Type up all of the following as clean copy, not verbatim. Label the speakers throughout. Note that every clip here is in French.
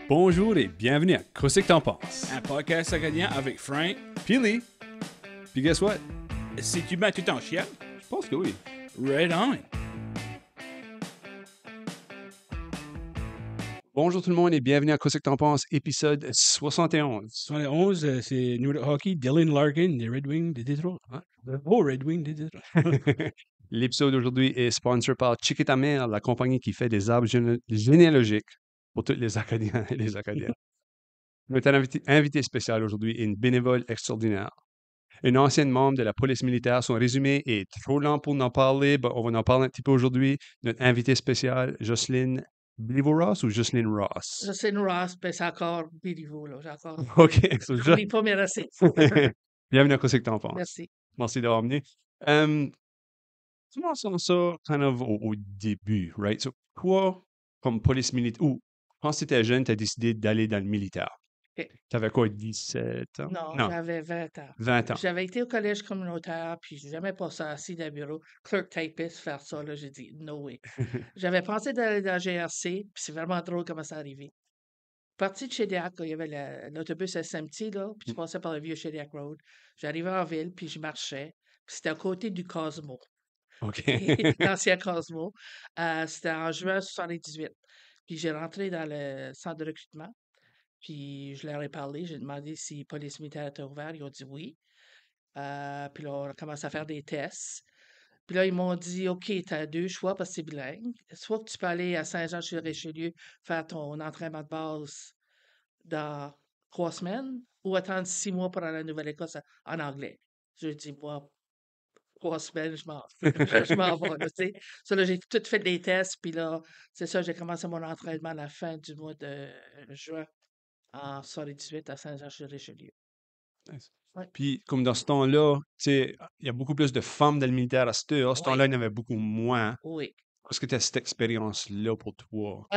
Speaker 1: Bonjour et bienvenue à Qu'est-ce que t'en penses?
Speaker 2: Un podcast acadien avec Frank.
Speaker 1: Puis Puis guess what?
Speaker 2: Si tu mets tout en chien,
Speaker 1: Je pense que oui.
Speaker 2: right on.
Speaker 1: Bonjour tout le monde et bienvenue à Qu'est-ce que t'en penses, épisode 71.
Speaker 2: 71, c'est New York Hockey, Dylan Larkin des Red Wings de Détroit. Hein? Le beau Red Wing de Détroit.
Speaker 1: L'épisode d'aujourd'hui est sponsor par Chiquita Mère, la compagnie qui fait des arbres généalogiques pour tous les Acadiens et les Acadiennes. Notre invité spécial aujourd'hui est une bénévole extraordinaire. Une ancienne membre de la police militaire. Son résumé est trop lent pour en parler. On va en parler un petit peu aujourd'hui. Notre invité spécial, Jocelyne Bliveau-Ross ou Jocelyne Ross?
Speaker 3: Jocelyne Ross, ben c'est encore Béliveau, là. J'ai encore.
Speaker 1: OK. So,
Speaker 3: Je n'oublie pas mes recettes.
Speaker 1: Bienvenue à Qu'est-ce que t'en penses.
Speaker 3: Merci.
Speaker 1: Merci d'avoir venu. Commençons ça kind of au début, right? So, toi, comme police militaire, ou quand tu étais jeune, tu as décidé d'aller dans le militaire.
Speaker 3: OK.
Speaker 1: Tu avais quoi, 17 ans?
Speaker 3: Non, j'avais 20 ans.
Speaker 1: 20 ans.
Speaker 3: J'avais été au collège communautaire, puis j'ai jamais passé assis dans le bureau, clerk typist, faire ça, là. J'ai dit, no way. J'avais pensé d'aller dans la GRC, puis c'est vraiment drôle comment ça arrivé. Parti de Shediac, il y avait l'autobus SMT, là, puis tu passais par le vieux Shediac Road. J'arrivais en ville, puis je marchais, puis c'était à côté du Cosmo.
Speaker 1: OK.
Speaker 3: L'ancien Cosmo. C'était en juin 78. Puis j'ai rentré dans le centre de recrutement. Puis je leur ai parlé. J'ai demandé si police militaire était ouvert. Ils ont dit oui. Puis là, on a commencé à faire des tests. Puis là, ils m'ont dit, OK, tu as deux choix parce que c'est bilingue. Soit que tu peux aller à Saint-Jean-sur-Richelieu faire ton entraînement de base dans 3 semaines ou attendre 6 mois pour aller à la Nouvelle-Écosse en anglais. J'ai dit, moi, 3 semaines, je m'en vais, là, tu sais. Ça, là, j'ai tout fait des tests, puis là, c'est ça, j'ai commencé mon entraînement à la fin du mois de juin en 18 à Saint-Jean-sur-Richelieu.
Speaker 1: Nice.
Speaker 3: Ouais.
Speaker 1: Puis, comme dans ce temps-là, tu sais, il y a beaucoup plus de femmes dans le militaire à cette heure. À ce temps-là, il y en avait beaucoup moins.
Speaker 3: Oui.
Speaker 1: Qu'est-ce que tu as cette expérience-là pour toi?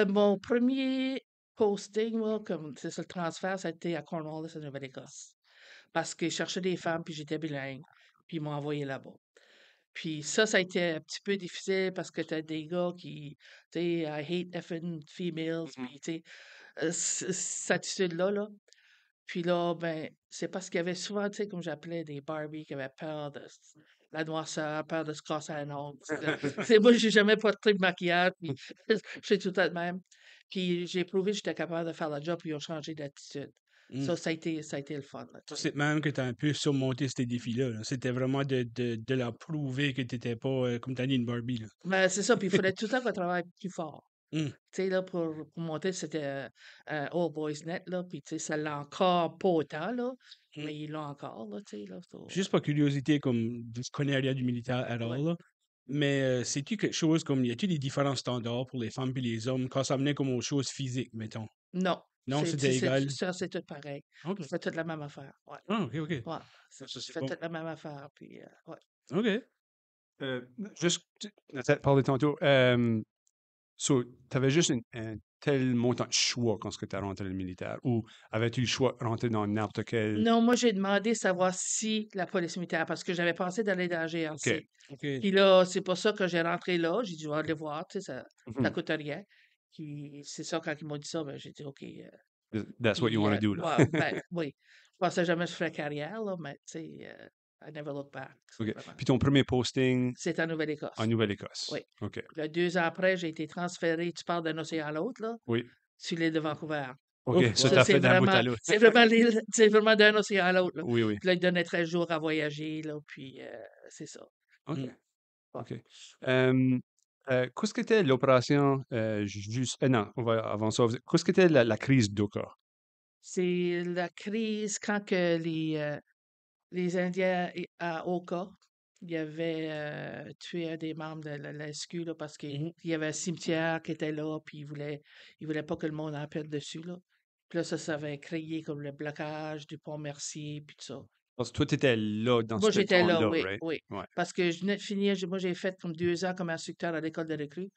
Speaker 3: Mon premier posting, moi, comme c'est ça, le transfert, ça a été à Cornwallis, en Nouvelle-Écosse. Parce qu'ils cherchaient des femmes, puis j'étais bilingue, puis ils m'ont envoyé là-bas. Puis ça a été un petit peu difficile parce que t'as des gars qui, tu sais, I hate effing females, puis tu sais, cette attitude-là, là. Puis là, ben, c'est parce qu'il y avait souvent, tu sais, comme j'appelais des Barbies qui avaient peur de la noirceur, peur de se casser un ongle. C'est moi, j'ai jamais porté de maquillage, puis je suis tout le temps de même. Puis j'ai prouvé que j'étais capable de faire le job, puis ils ont changé d'attitude. Ça a été le fun, là, tu sais.
Speaker 2: C'est même que tu as un peu surmonté ces défis-là. Là. C'était vraiment de leur prouver que tu n'étais pas, comme tu as dit, une Barbie. Là.
Speaker 3: Ben, c'est ça, puis il fallait tout le temps qu'on travaille plus fort.
Speaker 2: Hum.
Speaker 3: Tu sais, là, pour monter, c'était un All Boys Net, là, puis tu sais, ça l'a encore pas autant, là, mais ils l'ont encore, là, tu sais, là.
Speaker 2: Juste par curiosité, comme je connais rien du militaire à
Speaker 3: Ouais.
Speaker 2: all, là. Mais sais-tu quelque chose comme, y a-t-il des différents standards pour les femmes et les hommes quand ça venait comme aux choses physiques, mettons?
Speaker 3: Non,
Speaker 2: Non, c'était égal.
Speaker 3: ça, c'est tout pareil.
Speaker 2: OK.
Speaker 3: On fait toute la même affaire, ouais.
Speaker 2: Ah, OK, OK.
Speaker 3: Ouais,
Speaker 2: Ça, c'est
Speaker 3: fait
Speaker 2: bon.
Speaker 3: toute la même affaire, puis ouais.
Speaker 2: OK.
Speaker 1: Juste, on a parlé tantôt. So, tu avais juste un tel montant de choix quand tu es rentré dans le militaire ou avais-tu le choix de rentrer dans n'importe quel.
Speaker 3: Non, moi, j'ai demandé savoir si la police militaire, parce que j'avais pensé d'aller dans la
Speaker 1: OK.
Speaker 3: GRC.
Speaker 2: OK.
Speaker 3: Puis là, c'est pour ça que j'ai rentré là. J'ai dit, on va aller voir, tu sais, ça
Speaker 1: Mhm.
Speaker 3: coûte rien. Puis c'est ça, quand ils m'ont dit ça, ben, j'ai dit, OK.
Speaker 1: That's what you
Speaker 3: Puis,
Speaker 1: want to do, là.
Speaker 3: ouais, ben, oui. Je pensais jamais que je ferais carrière, là, mais tu sais, I never look back.
Speaker 1: OK.
Speaker 3: Vraiment.
Speaker 1: Puis ton premier posting
Speaker 3: C'est en Nouvelle-Écosse.
Speaker 1: en Nouvelle-Écosse.
Speaker 3: Oui.
Speaker 1: OK.
Speaker 3: Puis là, 2 ans après, j'ai été transféré, tu parles d'un océan à l'autre, là,
Speaker 1: Oui.
Speaker 3: sur l'île de Vancouver.
Speaker 1: OK.
Speaker 2: Oh,
Speaker 1: Ça
Speaker 2: wow.
Speaker 1: t'a fait d'un bout à l'autre.
Speaker 3: C'est vraiment l'île, c'est vraiment d'un océan à l'autre, là.
Speaker 1: Oui, oui.
Speaker 3: Puis là, ils donnaient 13 jours à voyager, là, puis c'est ça.
Speaker 1: OK.
Speaker 2: Mm.
Speaker 1: OK. Qu'est-ce qu'était l'opération juste. Non, on va avant ça. Qu'est-ce qu'était la crise d'Oka?
Speaker 3: C'est la crise quand que les Indiens à Oka, ils avaient tué un des membres de la SQ là, parce qu'il
Speaker 2: Mhm.
Speaker 3: y avait un cimetière qui était là, puis ils voulaient pas que le monde en perde dessus. Là. Puis là, ça avait créé comme le blocage du pont Mercier, puis tout ça.
Speaker 1: Parce que toi, tu étais là dans
Speaker 3: Moi,
Speaker 1: ce
Speaker 3: j'étais là,
Speaker 1: temps-là,
Speaker 3: oui,
Speaker 1: right?
Speaker 3: oui.
Speaker 1: Ouais.
Speaker 3: Parce que je venais de finir, moi, j'ai fait comme 2 ans comme instructeur à l'école de recrues.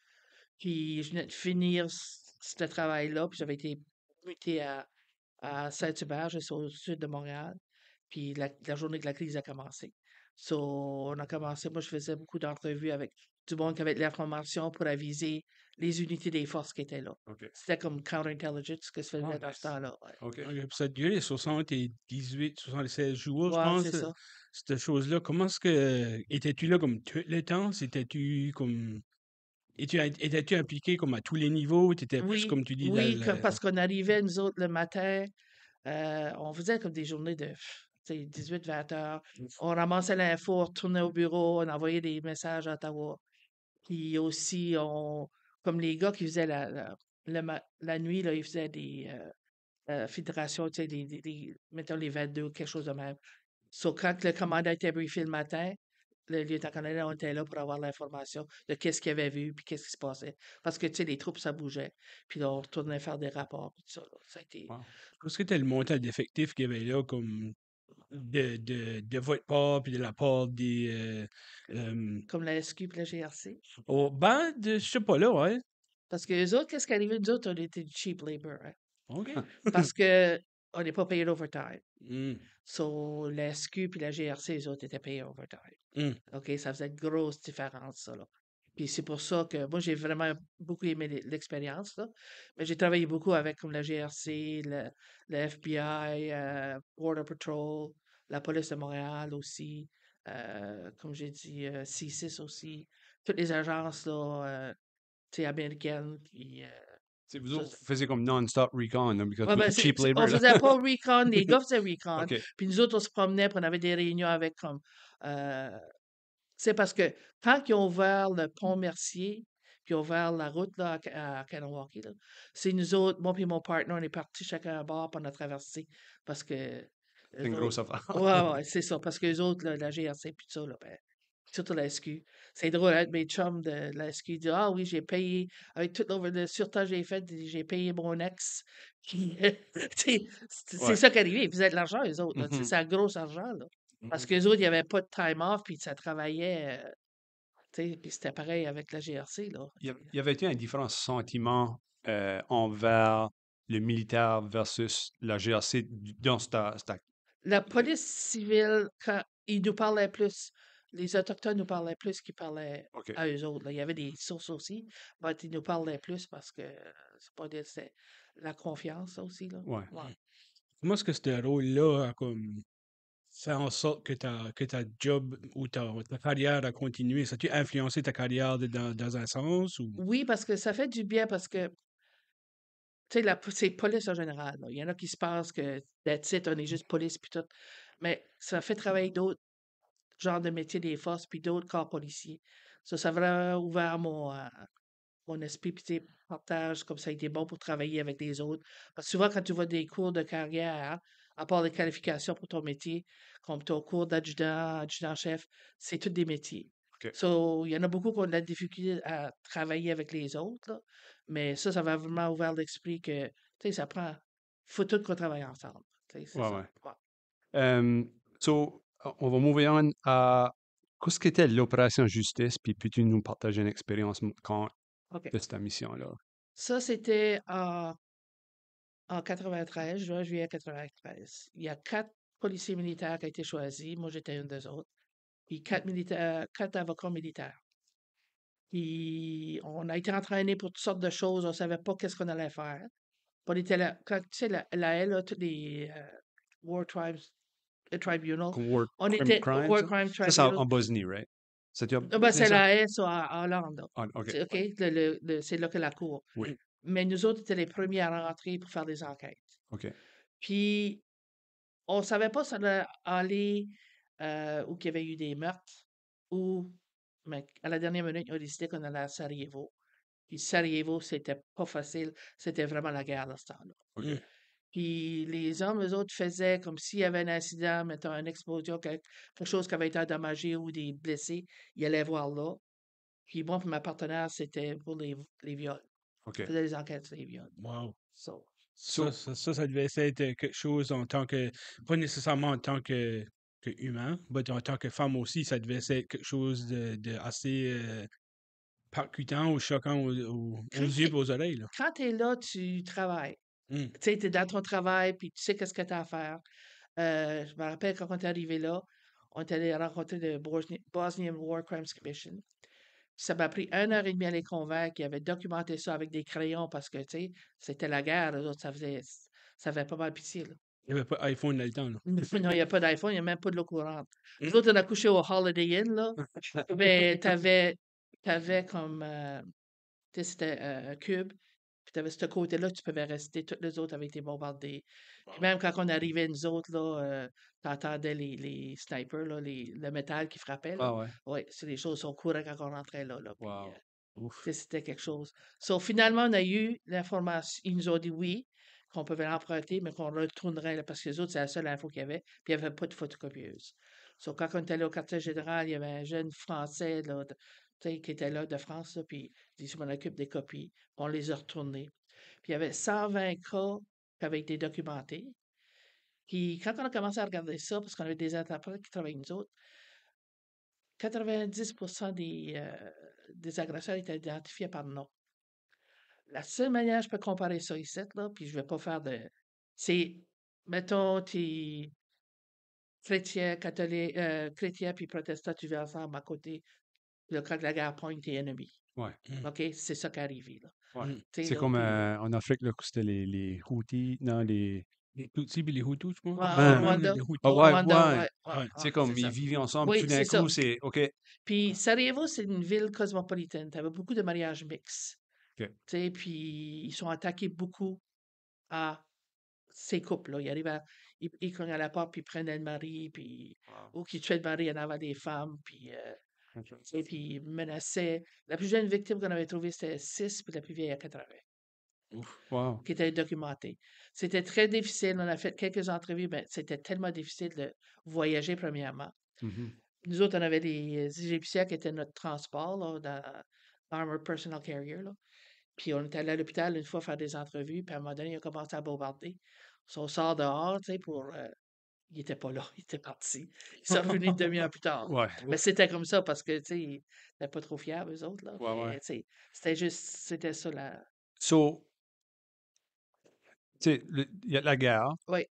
Speaker 3: Puis je venais de finir ce travail-là, puis j'avais été muté à Saint-Hubert, juste au sud de Montréal. Puis la journée que la crise a commencé. So, on a commencé, moi je faisais beaucoup d'entrevues avec du monde qui avait de l'information pour aviser les unités des forces qui étaient là.
Speaker 1: OK.
Speaker 3: C'était comme counterintelligence que se faisait
Speaker 1: Ah,
Speaker 3: dans ce
Speaker 1: nice.
Speaker 3: temps-là. Ouais,
Speaker 1: OK.
Speaker 2: Ok, puis ça a duré 78, 76 jours, je
Speaker 3: ouais,
Speaker 2: pense,
Speaker 3: c'est ça.
Speaker 2: cette chose-là. Comment est-ce que. Étais-tu là comme tout le temps? C'était-tu comme. Étais-tu impliqué comme à tous les niveaux? T'étais plus,
Speaker 3: Oui,
Speaker 2: comme tu dis,
Speaker 3: oui, parce qu'on arrivait, nous autres, le matin, on faisait comme des journées de 18-20 heures. On ramassait l'info, on retournait au bureau, on envoyait des messages à Ottawa. Puis aussi, comme les gars qui faisaient la nuit, là, ils faisaient des filtrations, tu sais, mettons les 22 ou quelque chose de même. So, quand le commandant était briefé le matin, le lieutenant-colonel, on était là pour avoir l'information de qu'est-ce qu'il avait vu puis qu'est-ce qui se passait. Parce que, tu sais, les troupes, ça bougeait. Puis là, on retournait faire des rapports puis tout ça, là. Ça a été
Speaker 1: Wow.
Speaker 2: Qu'est-ce que c'était le montant d'effectifs qu'il y avait là, comme de votre part, puis de la part des.
Speaker 3: comme la SQ puis la GRC.
Speaker 2: Je sais pas là, ouais.
Speaker 3: Parce que les autres, qu'est-ce qui arrivait? Nous autres, on était du cheap labor, hein.
Speaker 2: OK.
Speaker 3: Parce que on n'est pas payé d'overtime.
Speaker 2: Hmm,
Speaker 3: So, la SQ puis la GRC, les autres étaient payés overtime.
Speaker 2: hmm.
Speaker 3: OK? Ça faisait une grosse différence, ça, là. Puis c'est pour ça que moi, j'ai vraiment beaucoup aimé l'expérience, là. Mais j'ai travaillé beaucoup avec comme la GRC, le FBI, Border Patrol, la police de Montréal aussi, comme j'ai dit, C6 aussi, toutes les agences, là, tu sais, américaines. Puis,
Speaker 1: C'est vous
Speaker 3: ça,
Speaker 1: autres, vous faisiez comme non-stop recon, là, because
Speaker 3: ouais, ben,
Speaker 1: cheap
Speaker 3: on
Speaker 1: labor, là.
Speaker 3: faisait pas recon, les gars faisaient recon.
Speaker 1: OK.
Speaker 3: Puis nous autres, on se promenait, puis on avait des réunions avec comme. C'est parce que quand ils ont ouvert le pont Mercier, puis ils ont ouvert la route là, à Kanawaki, là, c'est nous autres, moi et mon partenaire, on est partis chacun à bord, puis on a traversé. Parce que.
Speaker 1: C'est une
Speaker 3: eux
Speaker 1: grosse
Speaker 3: autres-
Speaker 1: affaire.
Speaker 3: ouais, c'est ça. Parce que les autres, là, la GRC, puis tout ça, là, ben, surtout la SQ. C'est drôle, hein, mes chums de la SQ disent ah oui, j'ai payé, avec tout le surtage que j'ai fait, j'ai payé mon ex. Puis, tu sais, c'est
Speaker 1: Ouais.
Speaker 3: ça qui arrivait. Ils faisaient de l'argent, les autres. Là, tu sais,
Speaker 1: Mhm.
Speaker 3: c'est un gros argent. Là. Parce
Speaker 2: Mhm.
Speaker 3: que les autres, il n'y avait pas de time off, puis ça travaillait. Tu sais, puis c'était pareil avec la GRC, là.
Speaker 1: Y avait-il un différent sentiment envers le militaire versus la GRC dans
Speaker 3: La police civile, quand ils nous parlaient plus, les Autochtones nous parlaient plus qu'ils parlaient
Speaker 1: OK.
Speaker 3: à eux autres. Là. Il y avait des sources aussi, mais ils nous parlaient plus parce que c'est pas c'est la confiance aussi, là.
Speaker 1: Ouais.
Speaker 3: Ouais.
Speaker 2: Comment est-ce que ce rôle-là a comme fait en sorte que ta job ou ta carrière a continué? Ça a-tu influencé ta carrière dans un sens ou?
Speaker 3: Oui, parce que ça fait du bien parce que, tu sais, c'est police en général. Là. Il y en a qui se pensent que, that's it, on est juste police puis tout. Mais ça fait travailler d'autres genres de métiers des forces puis d'autres corps policiers. Ça a vraiment ouvert mon esprit, puis tu sais, partage, comme ça a été bon pour travailler avec les autres. Parce que souvent, quand tu vois des cours de carrière, à part les qualifications pour ton métier, comme ton cours d'adjudant, adjudant-chef, c'est tous des métiers.
Speaker 1: OK.
Speaker 3: So, il y en a beaucoup qui ont de la difficulté à travailler avec les autres, là. Mais ça va vraiment ouvert l'esprit que, tu sais, ça prend, faut tout qu'on travaille ensemble. Tu sais, c'est
Speaker 1: Ouais,
Speaker 3: ça.
Speaker 1: ouais.
Speaker 3: Ouais.
Speaker 1: So, on va move on à qu'est-ce qu'était l'opération justice, puis peux-tu nous partager une expérience quand
Speaker 3: OK.
Speaker 1: de cette mission-là?
Speaker 3: Ça, c'était en 93, juin, juillet 93. Il y a 4 policiers militaires qui ont été choisis. Moi, j'étais une des autres. Puis 4 militaires, 4 avocats militaires. Puis on a été entraînés pour toutes sortes de choses. On ne savait pas qu'est-ce qu'on allait faire. On était là, quand, tu sais, la L, là, tous les War Tribes, Tribunal.
Speaker 1: Comme War
Speaker 3: On était
Speaker 1: Crimes,
Speaker 3: War
Speaker 1: ça?
Speaker 3: Crime
Speaker 1: Ça, c'est
Speaker 3: Tribunal.
Speaker 1: en Bosnie, right? C'était
Speaker 3: Ben,
Speaker 1: c'est
Speaker 3: c'est
Speaker 1: ça?
Speaker 3: la S en Hollande. Là.
Speaker 1: Ah, OK.
Speaker 3: OK?
Speaker 1: Ouais.
Speaker 3: C'est là que la cour.
Speaker 1: Oui.
Speaker 3: Mais nous autres, étions les premiers à rentrer pour faire des enquêtes.
Speaker 1: OK.
Speaker 3: Puis on ne savait pas si ça allait aller où il y avait eu des meurtres ou, mais à la dernière minute, ils ont décidé qu'on allait à Sarajevo. Puis Sarajevo, c'était pas facile. C'était vraiment la guerre à ce temps-là.
Speaker 1: OK.
Speaker 2: Hmm.
Speaker 3: Puis les hommes, eux autres, faisaient comme s'il y avait un accident, mettons une explosion, quelque chose qui avait été endommagé ou des blessés, ils allaient voir là. Puis moi, pour ma partenaire, c'était pour les viols. Je
Speaker 1: OK.
Speaker 3: faisais des enquêtes sur les viols.
Speaker 2: Wow.
Speaker 3: So,
Speaker 1: So,
Speaker 2: Ça devait être quelque chose en tant que, pas nécessairement en tant que humain, mais en tant que femme aussi, ça devait être quelque chose de assez percutant ou choquant aux yeux et aux oreilles, là.
Speaker 3: quand tu es là, tu travailles.
Speaker 2: Hmm.
Speaker 3: Tu sais, tu es dans ton travail, puis tu sais qu'est-ce que tu as à faire. Je me rappelle quand on est arrivé là, on est allé rencontrer le Bosnian War Crimes Commission. Ça m'a pris 1 heure et demie à les convaincre. Ils avaient documenté ça avec des crayons parce que, tu sais, c'était la guerre. Eux autres, ça avait pas mal pitié, là.
Speaker 2: Il n'y avait pas iPhone dans le temps, là.
Speaker 3: Non, il n'y a pas d'iPhone, il n'y a même pas de l'eau courante. Nous
Speaker 2: Hum.
Speaker 3: autres, on a couché au Holiday Inn, là. Mais t'avais comme, tu sais, c'était un cube. Puis t'avais ce côté-là, tu pouvais rester. Toutes les autres avaient été bombardées. Puis même quand on arrivait, nous autres, là, t'entendais les snipers, là, le métal qui frappait, là.
Speaker 1: Ah ouais.
Speaker 3: Oui, c'est des choses, on courait quand on rentrait là, là. Puis,
Speaker 1: Wow. Ouf.
Speaker 3: tu sais, c'était quelque chose. So, finalement, on a eu l'information. Ils nous ont dit oui, qu'on pouvait l'emprunter, mais qu'on retournerait, là, parce que les autres, c'est la seule info qu'il y avait. Puis il n'y avait pas de photocopieuse. So, quand on était allé au quartier général, il y avait un jeune Français, là, tu sais, qui était là de France, là, puis il dit, je m'en occupe des copies. On les a retournés. Puis il y avait 120 cas qui avaient été documentés. Puis quand on a commencé à regarder ça, parce qu'on avait des interprètes qui travaillaient avec nous autres, 90% des agresseurs étaient identifiés par nom. La seule manière que je peux comparer ça ici, là, puis je vais pas faire de. C'est, mettons, t'es chrétien, catholique, chrétien puis protestant, tu vas ensemble à côté. Là, quand la guerre pointe, t'es ennemi.
Speaker 1: Ouais.
Speaker 2: Hum,
Speaker 3: OK? C'est ça qui est arrivé, là.
Speaker 1: Ouais.
Speaker 2: hum.
Speaker 3: Tu sais,
Speaker 1: C'est
Speaker 3: là,
Speaker 1: comme
Speaker 3: puis.
Speaker 1: en Afrique, là, que c'était les Houthis. Non, les.
Speaker 2: Les Tutsis puis les Hutus, je pense.
Speaker 3: Ouais,
Speaker 2: Pas
Speaker 3: au
Speaker 1: Ouais.
Speaker 2: même, mais
Speaker 3: Rwanda.
Speaker 2: les
Speaker 1: Ah
Speaker 2: Hutus.
Speaker 3: Au
Speaker 1: ouais,
Speaker 3: Rwanda,
Speaker 1: ouais.
Speaker 3: ouais, ouais,
Speaker 2: Ouais.
Speaker 3: ouais,
Speaker 1: C'est comme
Speaker 3: c'est
Speaker 1: ils
Speaker 3: ça.
Speaker 1: vivaient ensemble,
Speaker 3: Oui,
Speaker 1: tout d'un
Speaker 3: c'est ça.
Speaker 1: coup, c'est OK.
Speaker 3: Puis Sarajevo, c'est une ville cosmopolitaine. Tu avais beaucoup de mariages mixtes.
Speaker 1: OK.
Speaker 3: Tu sais, puis ils sont attaqués beaucoup à ces couples-là. Ils arrivent ils cognent à la porte, puis ils prennent le mari, puis
Speaker 1: Wow.
Speaker 3: ou qu'ils tuaient le mari en avant des femmes, puis,
Speaker 1: OK.
Speaker 3: tu sais, puis ils menaçaient. La plus jeune victime qu'on avait trouvée, c'était 6, puis la plus vieille à 80,
Speaker 2: Ouf.
Speaker 1: Wow.
Speaker 3: qui était documentée. C'était très difficile. On a fait quelques entrevues, mais c'était tellement difficile de voyager, premièrement.
Speaker 1: Mhm.
Speaker 3: Nous autres, on avait des Égyptiens qui étaient notre transport, là, dans Armored Personal Carrier, là. Puis on est allé à l'hôpital une fois faire des entrevues, puis à un moment donné, il a commencé à bombarder. On sort dehors, tu sais, pour. Il était pas là, il était parti. Il s'est revenu une demi-heure plus tard.
Speaker 1: Ouais.
Speaker 3: Mais
Speaker 2: Ouf.
Speaker 3: c'était comme ça parce que, tu sais, ils étaient pas trop fiables, eux autres, là.
Speaker 1: Ouais, ouais.
Speaker 3: Mais, tu sais, c'était juste, c'était ça, la.
Speaker 1: So, tu sais, il y a la guerre.
Speaker 3: Oui.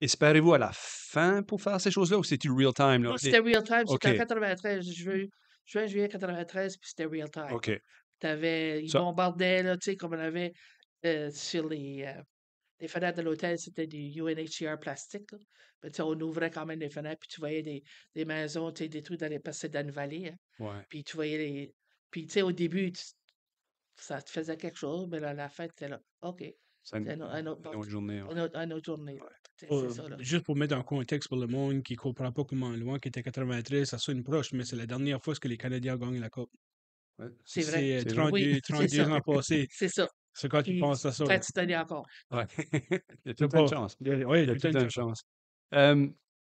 Speaker 1: Espérez-vous à la fin pour faire ces choses-là ou c'est-tu real time, là?
Speaker 3: Non, c'était real time.
Speaker 1: OK.
Speaker 3: C'était en 93, juin, juillet 93, puis c'était real time.
Speaker 1: OK.
Speaker 3: Ils
Speaker 1: Ça,
Speaker 3: bombardaient, là, tu sais, comme on avait sur les fenêtres de l'hôtel, c'était du UNHCR plastique, là. Mais, tu sais, on ouvrait quand même les fenêtres, puis tu voyais des maisons, tu sais, détruites parce que c'est dans une vallée, hein.
Speaker 1: ouais.
Speaker 3: Puis tu voyais les. Puis, tu sais, au début, ça te faisait quelque chose, mais là, à la fin, tu étais là. OK.
Speaker 1: C'est
Speaker 3: C'est un autre,
Speaker 1: une autre journée, ouais.
Speaker 3: un autre journée, là.
Speaker 1: Ouais.
Speaker 3: Tu sais, c'est ça, là.
Speaker 2: Juste pour mettre en contexte pour le monde qui ne comprend pas comment loin, qui était 93, ça sonne proche, mais c'est la dernière fois que les Canadiens ont gagné la Coupe.
Speaker 1: Ouais.
Speaker 3: C'est vrai.
Speaker 2: C'est
Speaker 1: C'est vrai.
Speaker 3: Oui,
Speaker 2: 32,
Speaker 3: c'est
Speaker 2: 32
Speaker 3: ça.
Speaker 2: ans passés.
Speaker 3: C'est ça.
Speaker 2: C'est quand tu
Speaker 3: Puis,
Speaker 2: penses à ça, là.
Speaker 3: peut-être tu t'en dis encore.
Speaker 1: Ouais. Il y a
Speaker 2: C'est
Speaker 1: tout une
Speaker 2: pas.
Speaker 1: chance.
Speaker 2: Oui,
Speaker 1: Il y a
Speaker 2: tout
Speaker 1: toute
Speaker 2: un
Speaker 1: une chance.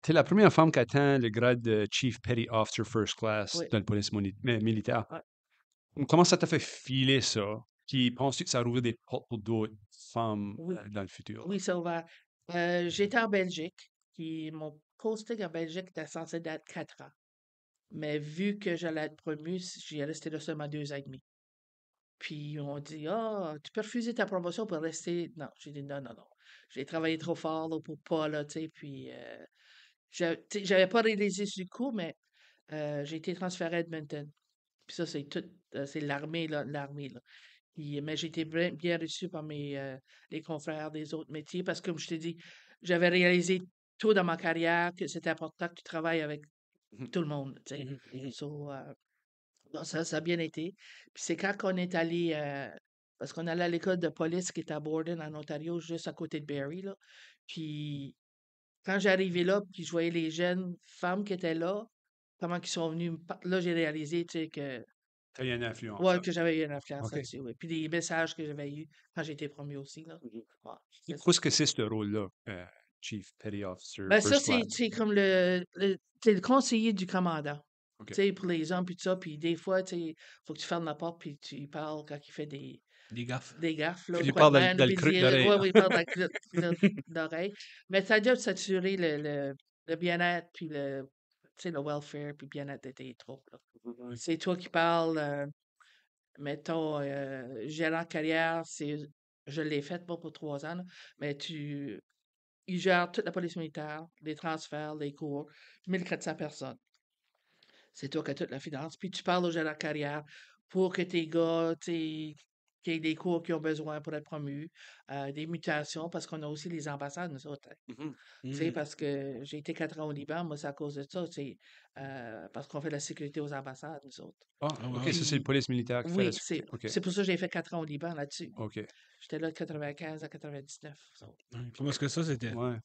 Speaker 1: Tu es la première femme qui atteint le grade de Chief Petty Officer First Class
Speaker 3: Oui.
Speaker 1: dans le police militaire.
Speaker 3: Ouais.
Speaker 1: Comment ça t'a fait filer ça? Puis penses-tu que ça rouvre des portes pour d'autres femmes
Speaker 3: Oui.
Speaker 1: dans le futur?
Speaker 3: Oui, ça a ouvert. J'étais en Belgique, puis mon posting en Belgique était censé être 4 ans. Mais vu que j'allais être promu, j'y ai resté là seulement 2 ans et demi. Puis on dit, ah, tu peux refuser ta promotion pour rester. Non, j'ai dit non, non, non. J'ai travaillé trop fort là, pour pas, là, tu sais. Puis tu sais, j'avais pas réalisé sur le coup, mais j'ai été transféré à Edmonton. Puis ça, c'est tout, c'est l'armée, là, l'armée, là. Mais j'ai été bien reçu par les confrères des autres métiers parce que, comme je t'ai dit, j'avais réalisé tôt dans ma carrière que c'était important que tu travailles avec
Speaker 1: Mhm.
Speaker 3: tout le monde, tu sais.
Speaker 2: Mhm, mhm.
Speaker 3: So, non, ça a bien été. Puis c'est quand on est allé, parce qu'on allait à l'école de police qui est à Borden, en Ontario, juste à côté de Barrie, là. Puis quand j'arrivais là, puis je voyais les jeunes femmes qui étaient là, comment ils sont venus là, j'ai réalisé, tu sais,
Speaker 1: T'as eu une influence,
Speaker 3: ouais,
Speaker 1: là.
Speaker 3: que j'avais eu une influence
Speaker 1: OK.
Speaker 3: là-dessus, oui. Puis des messages que j'avais eus quand j'ai été promu aussi, là.
Speaker 1: Mhm.
Speaker 3: Ouais, c'est ça.
Speaker 1: Qu'est-ce que c'est ce rôle-là, Chief Petty Officer
Speaker 3: Ben ça,
Speaker 1: First Class?
Speaker 3: c'est comme c'est le conseiller du commandant. Tu
Speaker 1: OK.
Speaker 3: sais, pour les hommes, puis tout ça. Puis des fois, tu sais, faut que tu fermes la porte, puis tu y parles quand il fait
Speaker 2: Des gaffes.
Speaker 3: des gaffes, là,
Speaker 1: Tu
Speaker 3: ou
Speaker 1: lui
Speaker 3: quoi de
Speaker 1: parles
Speaker 3: même, là,
Speaker 1: dans le
Speaker 3: puis
Speaker 1: creux de
Speaker 3: dire,
Speaker 1: l'oreille,
Speaker 3: ouais,
Speaker 1: là.
Speaker 3: oui, il parle dans l'oreille. Mais ça doit s'assurer le bien-être, puis tu sais, le welfare, puis le bien-être de tes troupes, là.
Speaker 1: Mhm.
Speaker 3: C'est toi qui parles, mettons, gérant de carrière, je l'ai fait, pas pour 3 ans, là, mais il gère toute la police militaire, les transferts, les cours, 1400 personnes. C'est toi qui as toute la finance. Puis tu parles aux gérants de carrière pour que tes gars, tu sais, qu'il y ait des cours qu'ils ont besoin pour être promus, des mutations, parce qu'on a aussi les ambassades, nous autres, hein.
Speaker 1: Mhm.
Speaker 3: Tu sais,
Speaker 2: Mm.
Speaker 3: parce que j'ai été 4 ans au Liban, moi, c'est à cause de ça, c'est parce qu'on fait la sécurité aux ambassades, nous autres.
Speaker 1: Ah,
Speaker 2: Ah,
Speaker 1: OK,
Speaker 2: wow.
Speaker 1: ça, c'est le
Speaker 3: Puis,
Speaker 1: police militaire qui fait la
Speaker 3: oui,
Speaker 1: sécurité. OK,
Speaker 3: c'est pour ça que j'ai fait 4 ans au Liban là-dessus.
Speaker 1: OK.
Speaker 3: J'étais là de 95 à 99. So.
Speaker 2: Ouais. Comment est-ce que ça, c'était?
Speaker 1: Ouais.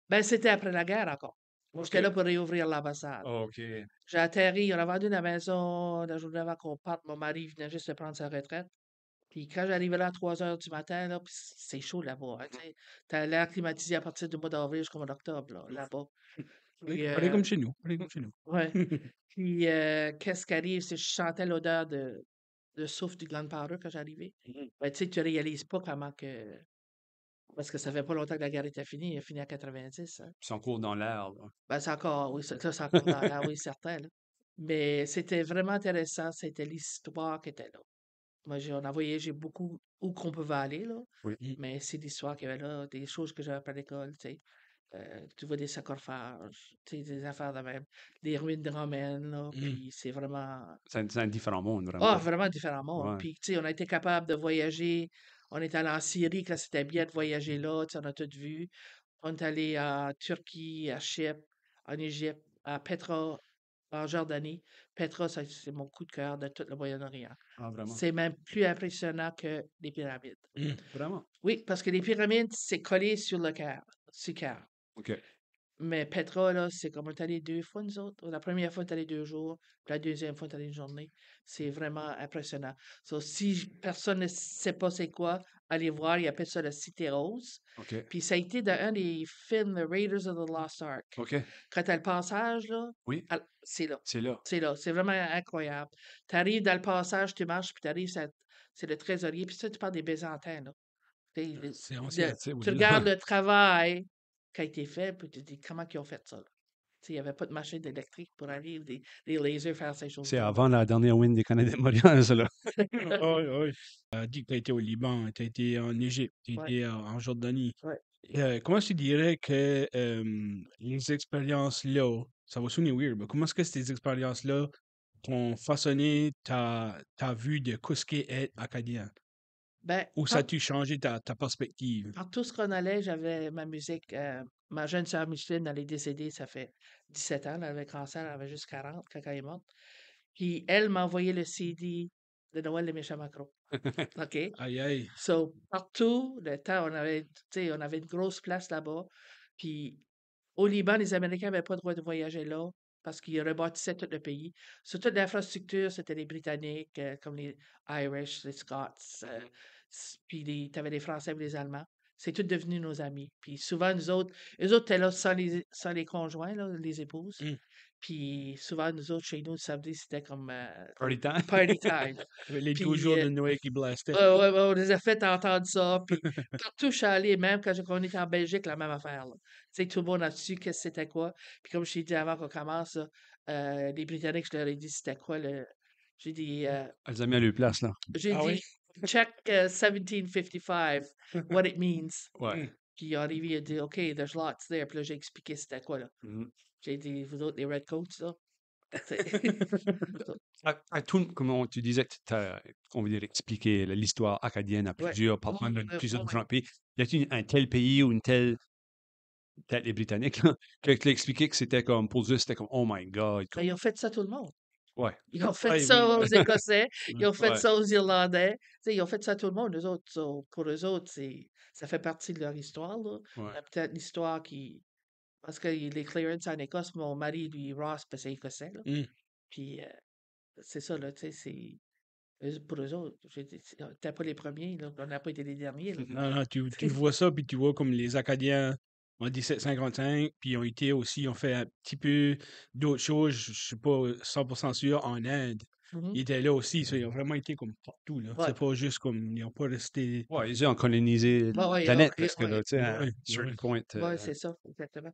Speaker 3: Ben, c'était après la guerre encore. Moi, j'étais
Speaker 1: OK.
Speaker 3: là pour réouvrir l'ambassade.
Speaker 1: OK.
Speaker 3: J'ai atterri, on a vendu la maison la journée avant qu'on parte. Mon mari venait juste de prendre sa retraite. Puis quand j'arrivais là à 3 heures du matin, là, puis c'est chaud là-bas, hein, tu sais. T'as l'air climatisé à partir du mois d'avril jusqu'au mois d'octobre, là-bas. Puis,
Speaker 2: Pareil comme chez nous. Pareil comme chez nous.
Speaker 3: ouais. Puis, qu'est-ce qui arrive, c'est que je sentais l'odeur de souffle du gunpowder quand j'arrivais. Ben, tu sais, tu réalises pas comment que. Parce que ça fait pas longtemps que la guerre était finie, elle est finie en 90, hein.
Speaker 1: Puis ça court dans l'air, là.
Speaker 3: Ben, c'est encore, oui, ça, c'est encore dans l'air, oui, certain, là. Mais c'était vraiment intéressant, c'était l'histoire qui était là. Moi, on a voyagé beaucoup où qu'on pouvait aller, là.
Speaker 1: Oui.
Speaker 2: Mm.
Speaker 3: Mais c'est l'histoire qu'il y avait là, des choses que j'avais pas à l'école, tu sais. Tu vois des sarcophages, tu sais, des affaires de même, des ruines romaines, là,
Speaker 2: Mm.
Speaker 3: puis c'est vraiment,
Speaker 1: C'est un différent monde,
Speaker 3: ah,
Speaker 1: vraiment.
Speaker 3: vraiment différent monde.
Speaker 1: Ouais.
Speaker 3: Puis, tu sais, on a été capable de voyager. On est allé en Syrie quand c'était bien de voyager là, tu sais, on a tout vu. On est allé en Turquie, à Chypre, en Égypte, à Petra, en Jordanie. Petra, c'est mon coup de cœur de tout le Moyen-Orient.
Speaker 1: Ah, vraiment.
Speaker 3: C'est même plus impressionnant que les pyramides.
Speaker 2: Mm.
Speaker 1: Vraiment.
Speaker 3: Oui, parce que les pyramides, c'est collé sur le cœur, sur le cœur.
Speaker 1: OK.
Speaker 3: Mais Petra, là, c'est comme on est allé 2 fois, nous autres. La première fois, on est allé 2 jours, puis la deuxième fois, on est allé une journée. C'est vraiment impressionnant. So, si personne ne sait pas c'est quoi, allez voir, ils appellent ça la Cité Rose.
Speaker 1: OK.
Speaker 3: Puis ça a été dans un des films, The Raiders of the Lost Ark.
Speaker 1: OK.
Speaker 3: Quand tu as le passage, là,
Speaker 1: Oui,
Speaker 3: c'est là.
Speaker 1: c'est là.
Speaker 3: C'est là. C'est vraiment incroyable. Tu arrives dans le passage, tu marches, puis tu arrives, c'est le trésorier. Puis ça, tu parles des Byzantins, là.
Speaker 2: C'est ancien.
Speaker 1: C'est
Speaker 3: Tu
Speaker 1: oui,
Speaker 3: regardes
Speaker 1: là.
Speaker 3: le travail qui a été fait, puis tu te dis comment ils ont fait ça, là. Tu sais, il n'y avait pas de machine électrique pour aller, ou des lasers faire ces
Speaker 1: C'est
Speaker 3: choses-là.
Speaker 1: avant la dernière win des Canadiens de Montréal, ça, là.
Speaker 2: Oui, oui. Tu as dit que tu as été au Liban, tu as été en Égypte, tu as
Speaker 3: Ouais,
Speaker 2: été en Jordanie.
Speaker 3: ouais.
Speaker 2: Comment tu dirais que les expériences-là, ça va sonner weird, mais comment est-ce que ces expériences-là t'ont façonné ta vue de qu'est-ce qu'est être acadien?
Speaker 3: Ben,
Speaker 2: Ou ça a-tu changé ta perspective?
Speaker 3: partout ce qu'on allait, j'avais ma musique. Ma jeune sœur Micheline, elle est décédée, ça fait 17 ans. Elle avait cancer, elle avait juste 40 quand elle est morte. Puis elle m'a envoyé le CD de Noël de Méchant Macro. OK?
Speaker 2: Aïe, aïe.
Speaker 3: So, partout, le temps, tu sais, on avait une grosse place là-bas. Puis au Liban, les Américains n'avaient pas le droit de voyager là parce qu'ils rebâtissaient tout le pays. Sur toute l'infrastructure, c'était les Britanniques, comme les Irish, les Scots, puis tu avais les Français et les Allemands. C'est tout devenu nos amis. Puis souvent, eux autres étaient là sans les conjoints, là, les épouses.
Speaker 2: Mm.
Speaker 3: Puis souvent, nous autres, chez nous, le samedi, c'était comme
Speaker 1: Party time.
Speaker 3: party time.
Speaker 2: Avec les 12
Speaker 3: Puis
Speaker 2: jours de Noël qui blastaient.
Speaker 3: ouais, on les a fait entendre ça. Puis partout où je suis allé, même quand on était en Belgique, la même affaire, là. Tu sais, tout le monde a su que c'était quoi. Puis comme je t'ai dit avant qu'on commence, là, les Britanniques, je leur ai dit c'était quoi le. J'ai dit,
Speaker 1: Elle les a mis à leur place, là.
Speaker 3: j'ai
Speaker 2: Ah oui?
Speaker 3: dit, check 1755, what it means.
Speaker 1: Ouais.
Speaker 2: Mm.
Speaker 3: Puis Olivier a dit, OK, there's lots there. Puis là, j'ai expliqué c'était quoi, là.
Speaker 1: Mhm.
Speaker 3: J'ai dit, vous autres, les Redcoats, là. Tu sais.
Speaker 1: À tout, comment tu disais que tu as, on veut dire, expliqué l'histoire acadienne à
Speaker 3: Ouais.
Speaker 1: plusieurs partenaires de
Speaker 3: Ouais,
Speaker 1: plusieurs
Speaker 3: ouais.
Speaker 1: différents pays. Y a-t-il un tel pays ou une telle, peut-être les Britanniques, là, que tu as expliqué que c'était comme, pour eux, c'était comme, oh my God.
Speaker 3: Ben, ils ont fait ça à tout le monde.
Speaker 1: Ouais.
Speaker 3: Ils ont fait
Speaker 2: Ouais,
Speaker 3: ça
Speaker 2: oui.
Speaker 3: aux Écossais, ils ont fait
Speaker 1: Ouais.
Speaker 3: ça aux Irlandais, tu sais, ils ont fait ça à tout le monde. Eux autres, pour eux autres, ça fait partie de leur histoire, là.
Speaker 1: Ouais.
Speaker 3: Peut-être l'histoire qui. Parce que les Clarence en Écosse, mon mari, lui, Ross, ben, c'est écossais, là.
Speaker 2: Mm.
Speaker 3: Puis c'est ça, là, tu sais, pour eux autres. T'es pas les premiers, là. On n'a pas été les derniers, là.
Speaker 2: Non, non, tu vois ça, puis tu vois comme les Acadiens en 1755, puis ont été aussi, ont fait un petit peu d'autres choses, je suis pas 100% sûr, en Inde.
Speaker 3: Mhm.
Speaker 2: Ils étaient là aussi, ça, ils ont vraiment été comme partout, là.
Speaker 3: Ouais.
Speaker 2: C'est pas juste comme, ils n'ont pas resté...
Speaker 1: Ouais, ils ont colonisé
Speaker 3: Ouais,
Speaker 1: la
Speaker 3: ouais,
Speaker 1: planète,
Speaker 3: ouais,
Speaker 1: parce que là, tu sais, à un
Speaker 2: Ouais,
Speaker 1: certain
Speaker 2: ouais.
Speaker 1: point.
Speaker 3: ouais, c'est ça, exactement.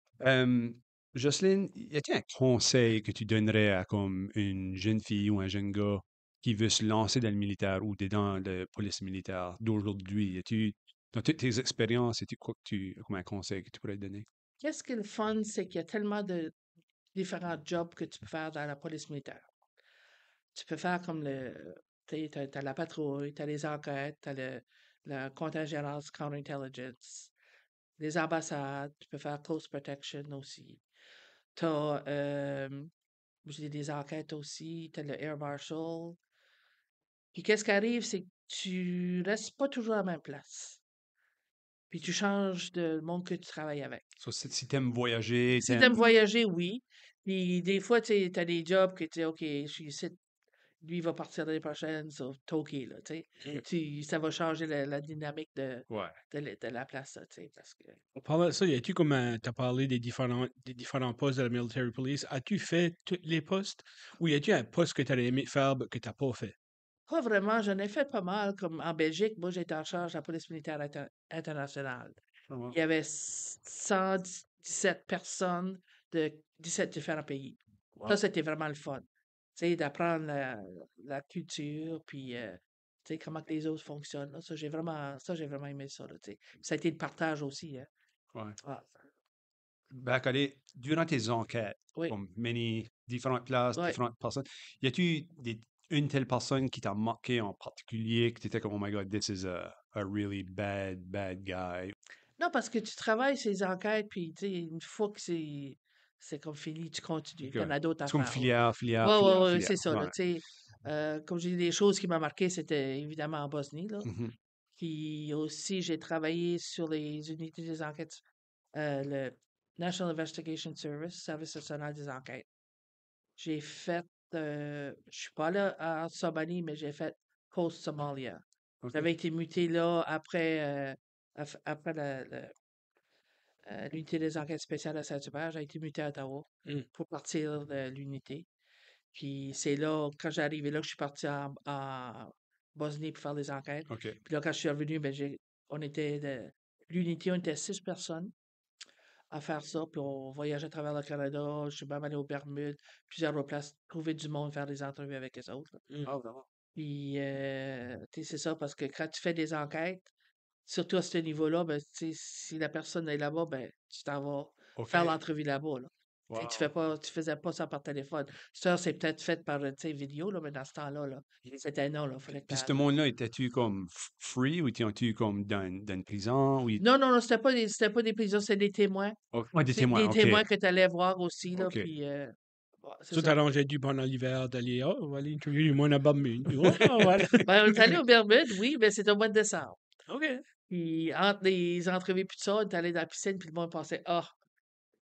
Speaker 1: Jocelyne, y a-t-il un conseil que tu donnerais à comme une jeune fille ou un jeune gars qui veut se lancer dans le militaire ou dans la police militaire d'aujourd'hui? Y a-tu, dans toutes tes expériences, y a-tu quoi que comme un conseil que tu pourrais donner?
Speaker 3: Qu'est-ce qui est le fun, c'est qu'il y a tellement différents jobs que tu peux faire dans la police militaire. Tu peux faire comme tu as la patrouille, tu as les enquêtes, tu as le contingence counterintelligence, les ambassades, tu peux faire coast protection aussi. Tu as j'ai des enquêtes aussi, tu as le air marshal. Puis qu'est-ce qui arrive, c'est que tu restes pas toujours à la même place. Puis tu changes de monde que tu travailles avec.
Speaker 1: So, si t'aimes voyager,
Speaker 3: Si t'aimes voyager, oui. Puis des fois, tu as des jobs que tu dis, OK, je suis ici, lui, il va partir l'année prochaine, so, t'es OK, là, tu sais. Ça va changer la dynamique
Speaker 1: Ouais.
Speaker 3: de la place, là, tu sais, parce que...
Speaker 2: En parlant de ça, y a-tu comme tu as parlé des différents postes de la military police, as-tu fait tous les postes ou y a-tu un poste que tu aurais aimé faire que tu n'as pas fait?
Speaker 3: Pas vraiment, j'en ai fait pas mal, comme en Belgique, moi, j'étais en charge de la police militaire internationale. Il y avait 117 personnes de 17 différents pays. Ça,
Speaker 1: Wow.
Speaker 3: c'était vraiment le fun. Tu sais, d'apprendre la culture, puis tu sais, comment que les autres fonctionnent. Là. Ça, j'ai vraiment aimé ça. Là, tu sais. Ça a été le partage aussi. Hein.
Speaker 1: Ouais.
Speaker 3: Ah,
Speaker 1: Bakale, durant tes enquêtes,
Speaker 3: oui,
Speaker 1: comme différentes places,
Speaker 3: oui.
Speaker 1: différentes personnes, y a-tu une telle personne qui t'a marqué en particulier, que tu étais comme, oh my God, this is a really bad guy?
Speaker 3: Non, parce que tu travailles ces enquêtes, puis tu sais, une fois que c'est comme fini, tu continues. Il y en a d'autres à
Speaker 1: C'est comme
Speaker 3: faire. Là.
Speaker 1: filière,
Speaker 3: Ouais, ouais, ouais,
Speaker 1: filière.
Speaker 3: c'est ça. Là,
Speaker 1: Ouais.
Speaker 3: tu sais. Comme j'ai dit, les choses qui m'ont marqué, c'était évidemment en Bosnie. Là.
Speaker 1: Mhm.
Speaker 3: Puis aussi, j'ai travaillé sur les unités des enquêtes, le National Investigation Service, Service national des enquêtes. J'ai fait, je suis pas là en Somalie, mais j'ai fait post-Somalia.
Speaker 1: OK.
Speaker 3: J'avais été muté là après, après l'unité des enquêtes spéciales à Saint-Hubert. J'ai été muté à Ottawa
Speaker 2: Mm.
Speaker 3: pour partir de l'unité. Puis c'est là, quand j'ai arrivé là, que je suis parti en Bosnie pour faire des enquêtes.
Speaker 1: OK.
Speaker 3: Puis là, quand je suis revenu, ben, on était l'unité, on était 6 personnes à faire ça. Puis on voyageait à travers le Canada. Je suis même allé aux Bermudes, plusieurs autres places, trouver du monde, faire des entrevues avec les autres. Là.
Speaker 2: Mm.
Speaker 1: Ah, vraiment?
Speaker 3: Puis, tu sais, c'est ça, parce que quand tu fais des enquêtes, surtout à ce niveau-là, ben, tu sais, si la personne est là-bas, ben, tu t'en vas faire
Speaker 1: OK.
Speaker 3: l'entrevue là-bas, là. Tu sais,
Speaker 1: Wow.
Speaker 3: tu faisais pas ça par téléphone. Ça, c'est peut-être fait par, tu sais, vidéo, là, mais dans ce temps-là, là, c'était non, là, fallait que
Speaker 1: Puis
Speaker 3: t'ailles
Speaker 1: ce
Speaker 3: là.
Speaker 1: monde-là, étais-tu comme free ou étais-tu comme dans une prison? Ou
Speaker 3: Non, non, non, c'était pas des prisons, c'était des témoins.
Speaker 1: Ouais, des
Speaker 3: C'est
Speaker 1: témoins,
Speaker 3: des
Speaker 1: OK.
Speaker 3: témoins que tu allais voir aussi, là,
Speaker 1: OK.
Speaker 3: puis, ouais, c'est
Speaker 2: Ça,
Speaker 3: ça.
Speaker 2: t'arrangeais du pendant l'hiver d'aller, oh, on va aller interviewer mon abonnement. Oh, voilà.
Speaker 3: Ben, on est allé aux Bermudes, oui, mais c'était au mois de décembre.
Speaker 2: OK.
Speaker 3: Puis, entre les entrevues, puis tout ça, on est allé dans la piscine, puis le monde pensait, ah,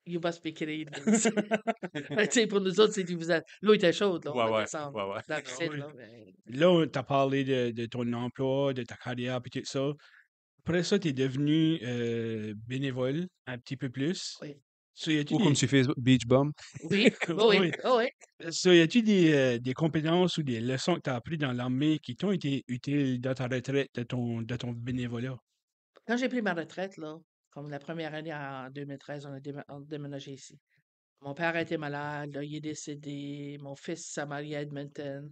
Speaker 3: you must be Canadians. Ben, tu sais, pour nous autres, c'est du vous l'eau était chaude, là, au
Speaker 1: Ouais,
Speaker 3: mois de
Speaker 1: ouais,
Speaker 3: décembre,
Speaker 1: ouais, ouais.
Speaker 3: dans la
Speaker 2: Ah
Speaker 3: piscine,
Speaker 2: oui.
Speaker 3: là, mais...
Speaker 2: Là, tu as parlé de ton emploi, de ta carrière, puis tout ça. Après ça, tu es devenu bénévole un petit peu plus.
Speaker 3: Oui.
Speaker 2: So, y a-tu
Speaker 1: Ou comme
Speaker 2: des...
Speaker 1: sur Facebook, Beach Bum.
Speaker 3: Oui, oui,
Speaker 2: Oui.
Speaker 3: oh, oui.
Speaker 2: So, y a-tu des compétences ou des leçons que tu as apprises dans l'armée qui t'ont été utiles dans ta retraite de ton bénévolat?
Speaker 3: Quand j'ai pris ma retraite, là, comme la première année en 2013, on a déménagé ici. Mon père a été malade, là, il est décédé, mon fils s'est marié à Edmonton.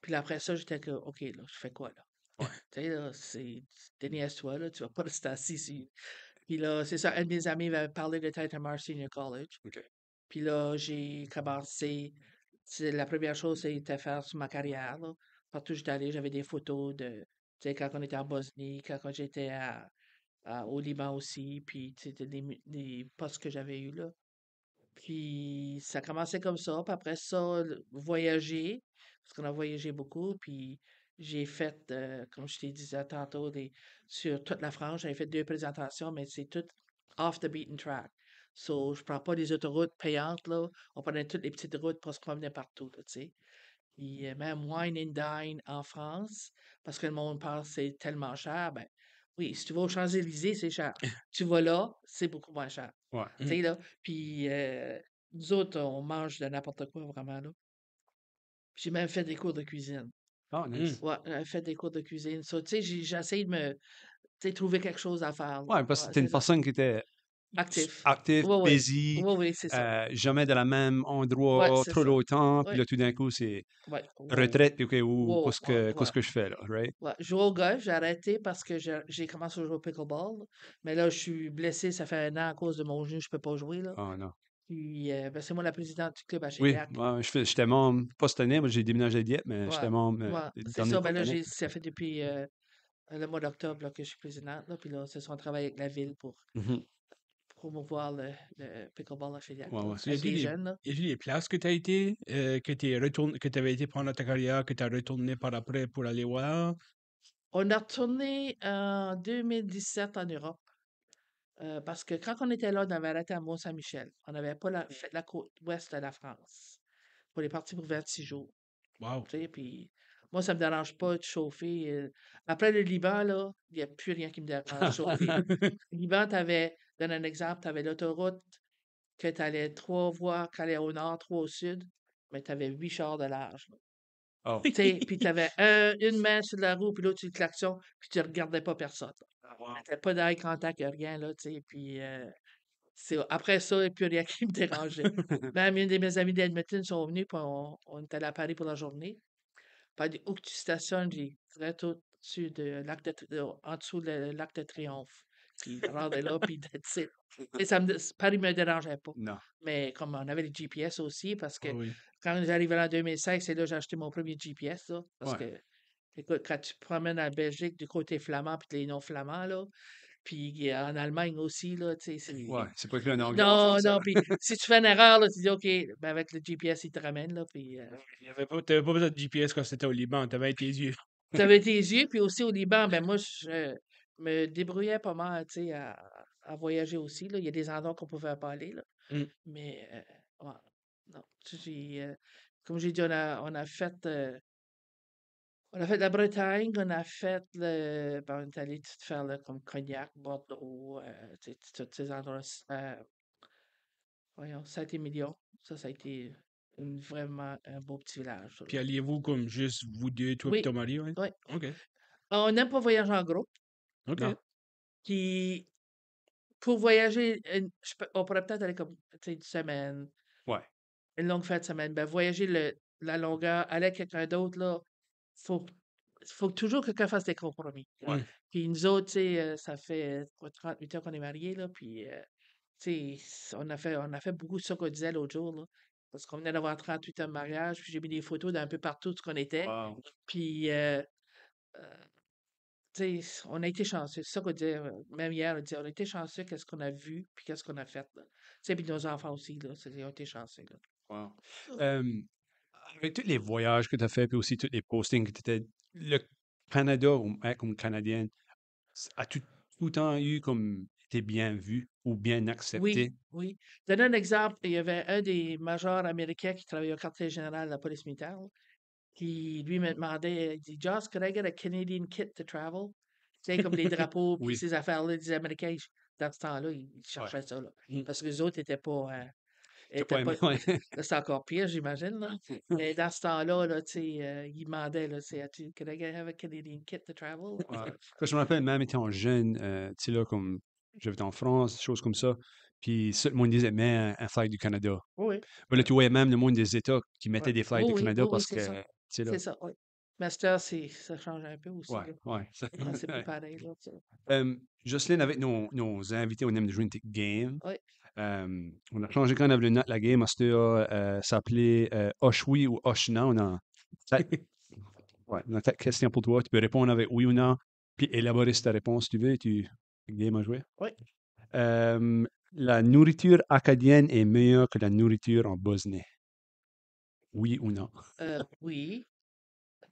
Speaker 3: Puis là, après ça, j'étais que, OK, là, je fais quoi, là?
Speaker 1: Ouais.
Speaker 3: Tu sais, là, déniaise-toi, là, tu vas pas rester assis ici. Puis là, c'est ça, un de mes amis m'avait parlé de Titanmar Senior College.
Speaker 1: OK.
Speaker 3: Puis là, j'ai commencé. La première chose, c'était faire sur ma carrière. Là. Partout où j'étais allé, j'avais des photos de. Tu sais, quand on était en Bosnie, quand j'étais au Liban aussi, puis c'était des postes que j'avais eus là. Puis ça commençait comme ça. Puis après ça, voyager, parce qu'on a voyagé beaucoup. Puis j'ai fait, comme je t'ai dit tantôt, sur toute la France, j'avais fait 2 présentations, mais c'est tout off the beaten track. So, je prends pas les autoroutes payantes, là. On prenait toutes les petites routes pour se promener partout, là, tu sais. Puis même wine and dine en France, parce que le monde pense que c'est tellement cher. Ben oui, si tu vas aux Champs-Élysées, c'est cher. Tu vas là, c'est beaucoup moins cher.
Speaker 1: Ouais.
Speaker 3: Tu sais, là. Puis nous autres, on mange de n'importe quoi, vraiment, là. J'ai même fait des cours de cuisine.
Speaker 1: Ah, nice.
Speaker 3: Ouais, j'ai fait des cours de cuisine. So, tu sais, j'essaie de me, tu sais, trouver quelque chose à faire, là.
Speaker 1: Ouais, parce que
Speaker 3: Ouais,
Speaker 1: c'était
Speaker 3: c'est
Speaker 1: une
Speaker 3: ça.
Speaker 1: personne qui était
Speaker 3: Actif.
Speaker 1: active,
Speaker 3: Oui, oui.
Speaker 1: busy,
Speaker 3: Oui, oui, c'est ça.
Speaker 1: jamais dans le même
Speaker 3: Ouais,
Speaker 1: endroit
Speaker 3: c'est
Speaker 1: trop
Speaker 3: ça.
Speaker 1: longtemps, puis
Speaker 3: Ouais,
Speaker 1: là, tout d'un coup, c'est
Speaker 3: ouais. Wow.
Speaker 1: retraite, puis OK,
Speaker 3: Wow, ouais,
Speaker 1: qu'est-ce
Speaker 3: ouais.
Speaker 1: que je fais, là, right?
Speaker 3: Ouais, jouer au golf, j'ai arrêté parce que j'ai commencé à jouer au pickleball. Là. Mais là, je suis blessé, ça fait 1 an à cause de mon genou, je peux pas jouer là.
Speaker 1: Oh non.
Speaker 3: Puis, ben, c'est moi la présidente du club à
Speaker 1: Oui,
Speaker 3: Shediac.
Speaker 1: ouais, j'étais membre, pas cette année, moi j'ai déménagé à Dieppe, mais
Speaker 3: Ouais,
Speaker 1: j'étais membre
Speaker 3: ouais,
Speaker 1: les
Speaker 3: c'est
Speaker 1: dernières
Speaker 3: ça. Ben
Speaker 1: couple
Speaker 3: là,
Speaker 1: d'années.
Speaker 3: ça fait depuis le mois d'octobre là, que je suis présidente. Là, puis là, c'est ça, on travaille avec la ville pour
Speaker 1: Mhm.
Speaker 3: promouvoir le pickleball à Shediac,
Speaker 1: Ouais,
Speaker 3: là,
Speaker 1: ouais.
Speaker 2: So,
Speaker 3: avec les jeunes. Là.
Speaker 2: y a-t-il des places que tu as été, que tu avais été pendant ta carrière, que tu as retourné par après pour aller voir?
Speaker 3: On a retourné en 2017 en Europe. Parce que quand on était là, on avait arrêté à Mont-Saint-Michel. On n'avait pas fait la côte ouest de la France. On est parti pour 26 jours.
Speaker 2: Wow.
Speaker 3: Tu sais, puis moi, ça me dérange pas de chauffer. Après le Liban, là, il n'y a plus rien qui me dérange de chauffer. Le Liban, donne un exemple, tu avais l'autoroute que tu allais 3 voies, qui allaient au nord, 3 au sud, mais tu avais 8 chars de large. Là.
Speaker 1: Oh,
Speaker 3: Tu sais, puis tu avais une main sur la roue, puis l'autre sur le klaxon, puis tu regardais pas personne. T'avais pas d'eye contact, rien, là, tu sais, puis après ça, il n'y a plus rien qui me dérangeait. Même une de mes amies d'Edmonton sont venues, puis on est allé à Paris pour la journée. Puis elle dit, où que tu stationnes, j'ai direct au-dessus en dessous le lac de Triomphe. Puis je rendais là, puis that's it. Et Paris me dérangeait pas.
Speaker 1: non.
Speaker 3: Mais comme on avait les GPS aussi, parce que
Speaker 2: Ah oui.
Speaker 3: quand j'arrivais en 2005, c'est là que j'ai acheté mon premier GPS, là, parce
Speaker 1: Ouais.
Speaker 3: que, écoute, quand tu te promènes en Belgique du côté flamand, puis les non-flamands, là, puis en Allemagne aussi, là, tu sais,
Speaker 1: Ouais,
Speaker 3: c'est...
Speaker 1: c'est pas écrit en anglais, en
Speaker 3: Non,
Speaker 1: français.
Speaker 3: non, puis si tu fais une erreur, là, tu dis, OK, ben avec le GPS, il te ramène, là, puis...
Speaker 2: T'avais pas besoin de GPS quand c'était au Liban, t'avais tes yeux.
Speaker 3: J'avais tes yeux, puis aussi au Liban, ben moi, je me débrouillais pas mal, tu sais, à voyager aussi, là. Il y a des endroits qu'on pouvait pas aller, là.
Speaker 2: Mm.
Speaker 3: Mais, ouais, non. Comme j'ai dit, on a fait la Bretagne, on a fait ben, on est allé tout faire, là, comme Cognac, Bordeaux, tu sais, tous ces endroits, voyons, Saint-Émilion. Ça a été vraiment un beau petit village, ça, là.
Speaker 2: Puis alliez-vous comme juste vous deux, toi et
Speaker 3: Oui,
Speaker 2: ton mari, ouais?
Speaker 3: oui.
Speaker 2: OK.
Speaker 3: On n'aime pas voyager en groupe.
Speaker 1: Non.
Speaker 2: OK.
Speaker 3: Puis, pour voyager, on pourrait peut-être aller comme, tu sais, une semaine,
Speaker 1: Ouais.
Speaker 3: une longue fin de semaine. Ben, voyager la longueur, aller avec quelqu'un d'autre, là, faut, faut toujours que quelqu'un fasse des compromis.
Speaker 1: Ouais.
Speaker 2: Mm.
Speaker 3: Puis nous autres, tu sais, ça fait quoi, 38 ans qu'on est mariés, là, puis, tu sais, on a fait beaucoup de ça qu'on disait l'autre jour, là. Parce qu'on venait d'avoir 38 ans de mariage, puis j'ai mis des photos d'un peu partout de ce qu'on était.
Speaker 1: Wow.
Speaker 3: Puis, tu sais, on a été chanceux. C'est ça qu'on disait, même hier, on disait, on a été chanceux, qu'est-ce qu'on a vu, puis qu'est-ce qu'on a fait, là. Tu sais, puis nos enfants aussi, là, ils ont été chanceux, là.
Speaker 1: Wow. Avec tous les voyages que tu as fait, puis aussi tous les postings que tu étais, le Canada, comme Canadienne, as-tu tout le temps eu comme été bien vu ou bien
Speaker 3: Oui,
Speaker 1: accepté?
Speaker 3: oui. Je donne un exemple. Il y avait un des majors américains qui travaillait au quartier général de la police militaire, là, qui, lui, me demandait, il dit, Joss, could I get a Canadian kit to travel? Tu sais, comme les drapeaux, puis
Speaker 1: Oui.
Speaker 3: ces affaires-là, des Américains, dans ce temps-là, ils
Speaker 1: Ouais.
Speaker 3: cherchaient ça, là.
Speaker 2: Mm.
Speaker 3: Parce que les autres n'étaient pas,
Speaker 1: T'as
Speaker 3: étaient
Speaker 1: pas aimé?
Speaker 3: pas,
Speaker 1: Ouais.
Speaker 3: là, c'est encore pire, j'imagine, là. Mais dans ce temps-là, là, tu sais, il demandait, là, c'est, could I have a Canadian kit to travel?
Speaker 1: Ouais. Parce que je me rappelle, même étant jeune, tu sais, là, comme j'étais en France, des choses comme ça, puis tout le monde disait, mais un flag du Canada.
Speaker 3: Oui,
Speaker 1: Ben là, tu voyais même le monde des États qui
Speaker 3: oui,
Speaker 1: mettaient des flags
Speaker 3: oui,
Speaker 1: du
Speaker 3: oui,
Speaker 1: Canada
Speaker 3: oui, oui,
Speaker 1: parce
Speaker 3: c'est
Speaker 1: que,
Speaker 3: ça.
Speaker 1: tu sais, là,
Speaker 3: C'est ça, oui. Master, ça change un peu aussi,
Speaker 1: ouais,
Speaker 3: là.
Speaker 1: ouais.
Speaker 3: Ouais, c'est plus
Speaker 1: Ouais.
Speaker 3: pareil, là, tu sais.
Speaker 1: Jocelyne, avec nos invités au Name Drink Game,
Speaker 3: Oui.
Speaker 1: on a changé quand on avait la game, c'était s'appelait Oshwi ou Oshna. On a quatre questions pour toi. Tu peux répondre avec oui ou non, puis élaborer ta réponse si tu veux. Game à jouer.
Speaker 3: Oui.
Speaker 1: La nourriture acadienne est meilleure que la nourriture en Bosnie. Oui ou non?
Speaker 3: Oui.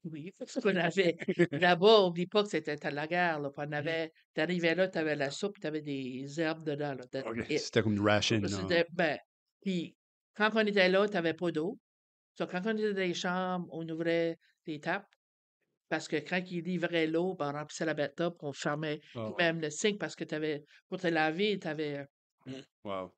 Speaker 3: Oui, parce qu'on avait là-bas, oublie pas que c'était à la guerre, là. Puis t'arrivais là, t'avais la soupe, t'avais des herbes dedans, là. That's
Speaker 1: OK.
Speaker 3: it.
Speaker 1: C'était comme du ration, là.
Speaker 3: Ben, puis quand on était là, t'avais pas d'eau. So, quand on était dans les chambres, on ouvrait les tapes. Parce que quand ils livraient l'eau, ben, on remplissait la bathtub, on fermait
Speaker 1: Ah ouais.
Speaker 3: même le sink parce que pour te laver,
Speaker 2: Mm.
Speaker 1: Wow.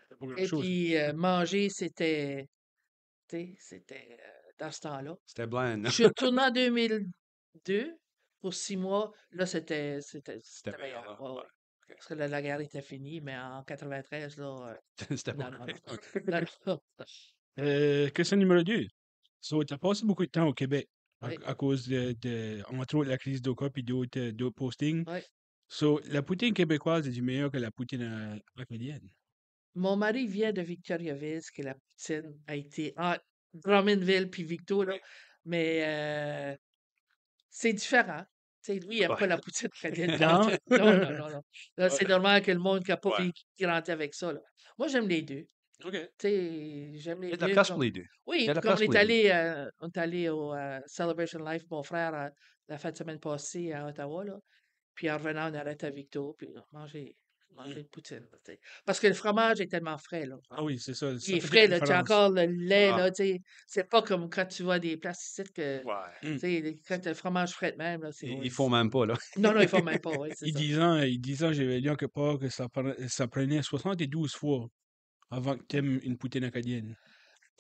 Speaker 2: C'est pas
Speaker 3: et
Speaker 2: grand-chose.
Speaker 3: puis manger, tu sais, c'était dans ce temps-là.
Speaker 1: C'était bland.
Speaker 3: Je suis retourné en 2002 pour 6 mois. Là,
Speaker 1: C'était
Speaker 3: c'était
Speaker 1: meilleur,
Speaker 3: meilleur.
Speaker 1: là.
Speaker 3: Ouais,
Speaker 1: Ouais.
Speaker 3: ouais. Parce que la guerre était finie, mais en 93, là,
Speaker 1: C'était pas
Speaker 3: non, non, non.
Speaker 1: vrai. OK.
Speaker 3: Non, non.
Speaker 2: Question numéro 2. So, tu as passé beaucoup de temps au Québec
Speaker 3: Oui,
Speaker 2: à cause entre autres, la crise d'Oka puis d'autres postings.
Speaker 3: oui.
Speaker 2: So, la poutine québécoise est du meilleur que la poutine acadienne.
Speaker 3: Mon mari vient de Victoriaville, ce que la poutine a été entre Drummondville puis Victo, là. Mais c'est différent. Tu sais, lui, il aime pas
Speaker 1: Ouais.
Speaker 3: la poutine canadienne
Speaker 2: Non?
Speaker 3: pantoute. Non, non, non, non. Là, c'est
Speaker 2: Ouais.
Speaker 3: normal que le monde qui a pas
Speaker 1: Ouais.
Speaker 3: vécu grandi avec ça, là. Moi, j'aime les 2.
Speaker 2: OK.
Speaker 3: Tu sais, j'aime
Speaker 1: Il y
Speaker 3: les
Speaker 1: a de la
Speaker 3: 2
Speaker 1: place
Speaker 3: comme
Speaker 1: pour les deux. Il y
Speaker 3: oui,
Speaker 1: a de la
Speaker 3: comme
Speaker 1: place pour les deux.
Speaker 3: on est allé au Celebration Life, mon frère, la fin de semaine passée à Ottawa, là. Puis en revenant, on arrête à Victo, puis on manger
Speaker 2: Mm.
Speaker 3: une poutine, là, tu sais. Parce que le fromage est tellement frais, là.
Speaker 2: Ah oui, c'est ça.
Speaker 3: Il
Speaker 2: Ça
Speaker 3: est
Speaker 2: fait la
Speaker 3: frais, là. Tu as
Speaker 2: différence.
Speaker 3: encore le lait,
Speaker 1: Ah,
Speaker 3: là, tu sais. C'est pas comme quand tu vois des places ici que,
Speaker 1: ouais.
Speaker 2: Mm.
Speaker 3: tu sais, quand t'as le fromage frais de même, là, c'est
Speaker 1: Ils font même pas, là.
Speaker 3: Non, non, ils font même pas, oui, c'est ça.
Speaker 2: Il disant, j'avais lu quelque part que ça prenait 72 fois avant que t'aimes une poutine acadienne.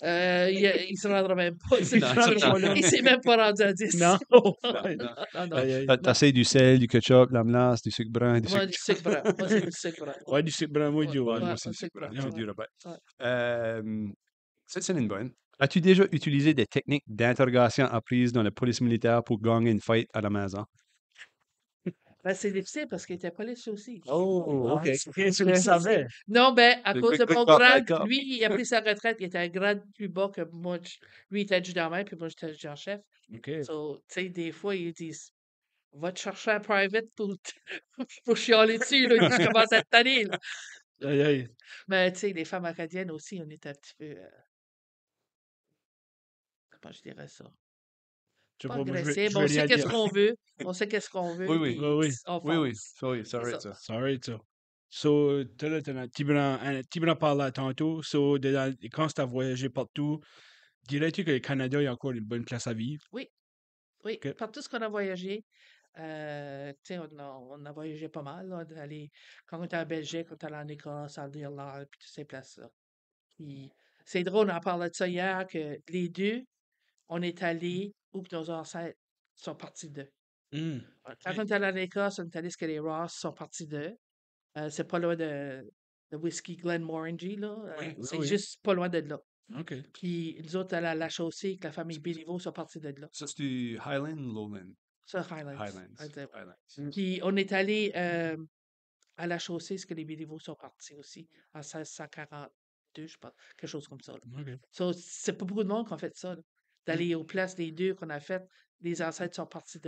Speaker 3: Il se rendra même pas.
Speaker 2: Il
Speaker 1: Non,
Speaker 2: se rendra pas là.
Speaker 3: Il s'est même pas rendu à 10.
Speaker 2: Non.
Speaker 1: non,
Speaker 3: Non,
Speaker 1: non.
Speaker 3: non, non.
Speaker 2: Aïe, aïe.
Speaker 3: Non.
Speaker 1: T'essayes du sel, du ketchup, de la menace, du sucre brun, du
Speaker 3: Moi,
Speaker 1: sucre...
Speaker 3: du sucre brun. Moi, c'est du sucre brun.
Speaker 2: Ouais, du sucre blanc, moi,
Speaker 3: Ouais,
Speaker 2: du
Speaker 1: Ouais,
Speaker 2: ouais.
Speaker 1: moi
Speaker 3: ouais,
Speaker 1: aussi,
Speaker 3: un
Speaker 1: du sucre
Speaker 3: sucre
Speaker 1: brun.
Speaker 3: brun.
Speaker 1: C'est
Speaker 3: Ouais,
Speaker 1: dur à battre.
Speaker 3: ouais.
Speaker 1: C'est une bonne. As-tu déjà utilisé des techniques d'interrogation apprises dans la police militaire pour gagner une fight à la maison?
Speaker 3: Ben, c'est difficile parce qu'il était policier aussi.
Speaker 2: Oh, OK.
Speaker 3: C'est
Speaker 2: Tu le
Speaker 3: difficile.
Speaker 2: savais.
Speaker 3: Non, ben, à
Speaker 1: Le
Speaker 3: cause de
Speaker 1: good
Speaker 3: mon
Speaker 1: cop, bad
Speaker 3: grade,
Speaker 1: cop.
Speaker 3: lui, il a pris sa retraite, il était un grade plus bas que moi. Lui, il était adjudant-maître, puis moi, j'étais adjudant-chef.
Speaker 2: OK.
Speaker 3: So, tu sais, des fois, ils disent, va te chercher un private pour chialer dessus, là. Il dit, je commence à te tanner, là.
Speaker 2: Aïe, aïe.
Speaker 3: Mais, tu sais, les femmes acadiennes aussi, on est un petit peu, comment je dirais ça?
Speaker 2: Je sais
Speaker 3: Pas
Speaker 2: pas, moi,
Speaker 3: agressif,
Speaker 2: je
Speaker 3: mais
Speaker 2: veux
Speaker 3: on sait
Speaker 2: rien
Speaker 3: qu'est-ce
Speaker 2: dire.
Speaker 3: qu'on veut. On sait qu'est-ce qu'on veut,
Speaker 1: Oui, oui.
Speaker 3: puis
Speaker 2: Oui, oui.
Speaker 3: on
Speaker 1: Oui, oui.
Speaker 3: fonce.
Speaker 1: Sorry,
Speaker 3: C'est
Speaker 1: sorry,
Speaker 3: ça.
Speaker 1: ça.
Speaker 2: Sorry, ça. So, tu m'en parlé tantôt. So, quand tu as voyagé partout, dirais-tu que le Canada est encore une bonne place à vivre?
Speaker 3: Oui, oui.
Speaker 2: OK.
Speaker 3: Par tout ce qu'on a voyagé, tu sais, on a voyagé pas mal, là, quand on était en Belgique, quand on était en Écosse, en Irlande, puis toutes ces places-là. Puis, c'est drôle, on en parlait de ça hier, que les deux, on est allés où que nos ancêtres sont partis d'eux.
Speaker 2: Hmm.
Speaker 3: Quand on est allé en Écosse, on est allé ce que les Ross sont partis d'eux. C'est pas loin de Whisky Glenmorangie, là.
Speaker 2: Oui, oui,
Speaker 3: C'est
Speaker 2: oui.
Speaker 3: juste pas loin de là.
Speaker 2: OK.
Speaker 3: Puis nous autres, à la chaussée, avec la famille Béliveau sont partis de là.
Speaker 1: Ça, c'est du Highland ou Lowland?
Speaker 3: Ça, Highlands.
Speaker 1: Highlands.
Speaker 3: à dire.
Speaker 1: Highlands.
Speaker 3: Puis on est allé à la chaussée, ce que les Béliveau sont partis aussi, en 1642, je pense. Quelque chose comme ça, là.
Speaker 2: OK.
Speaker 3: So, c'est pas beaucoup de monde qui a fait ça, là. D'aller aux places des deux qu'on a faites. Les ancêtres sont partis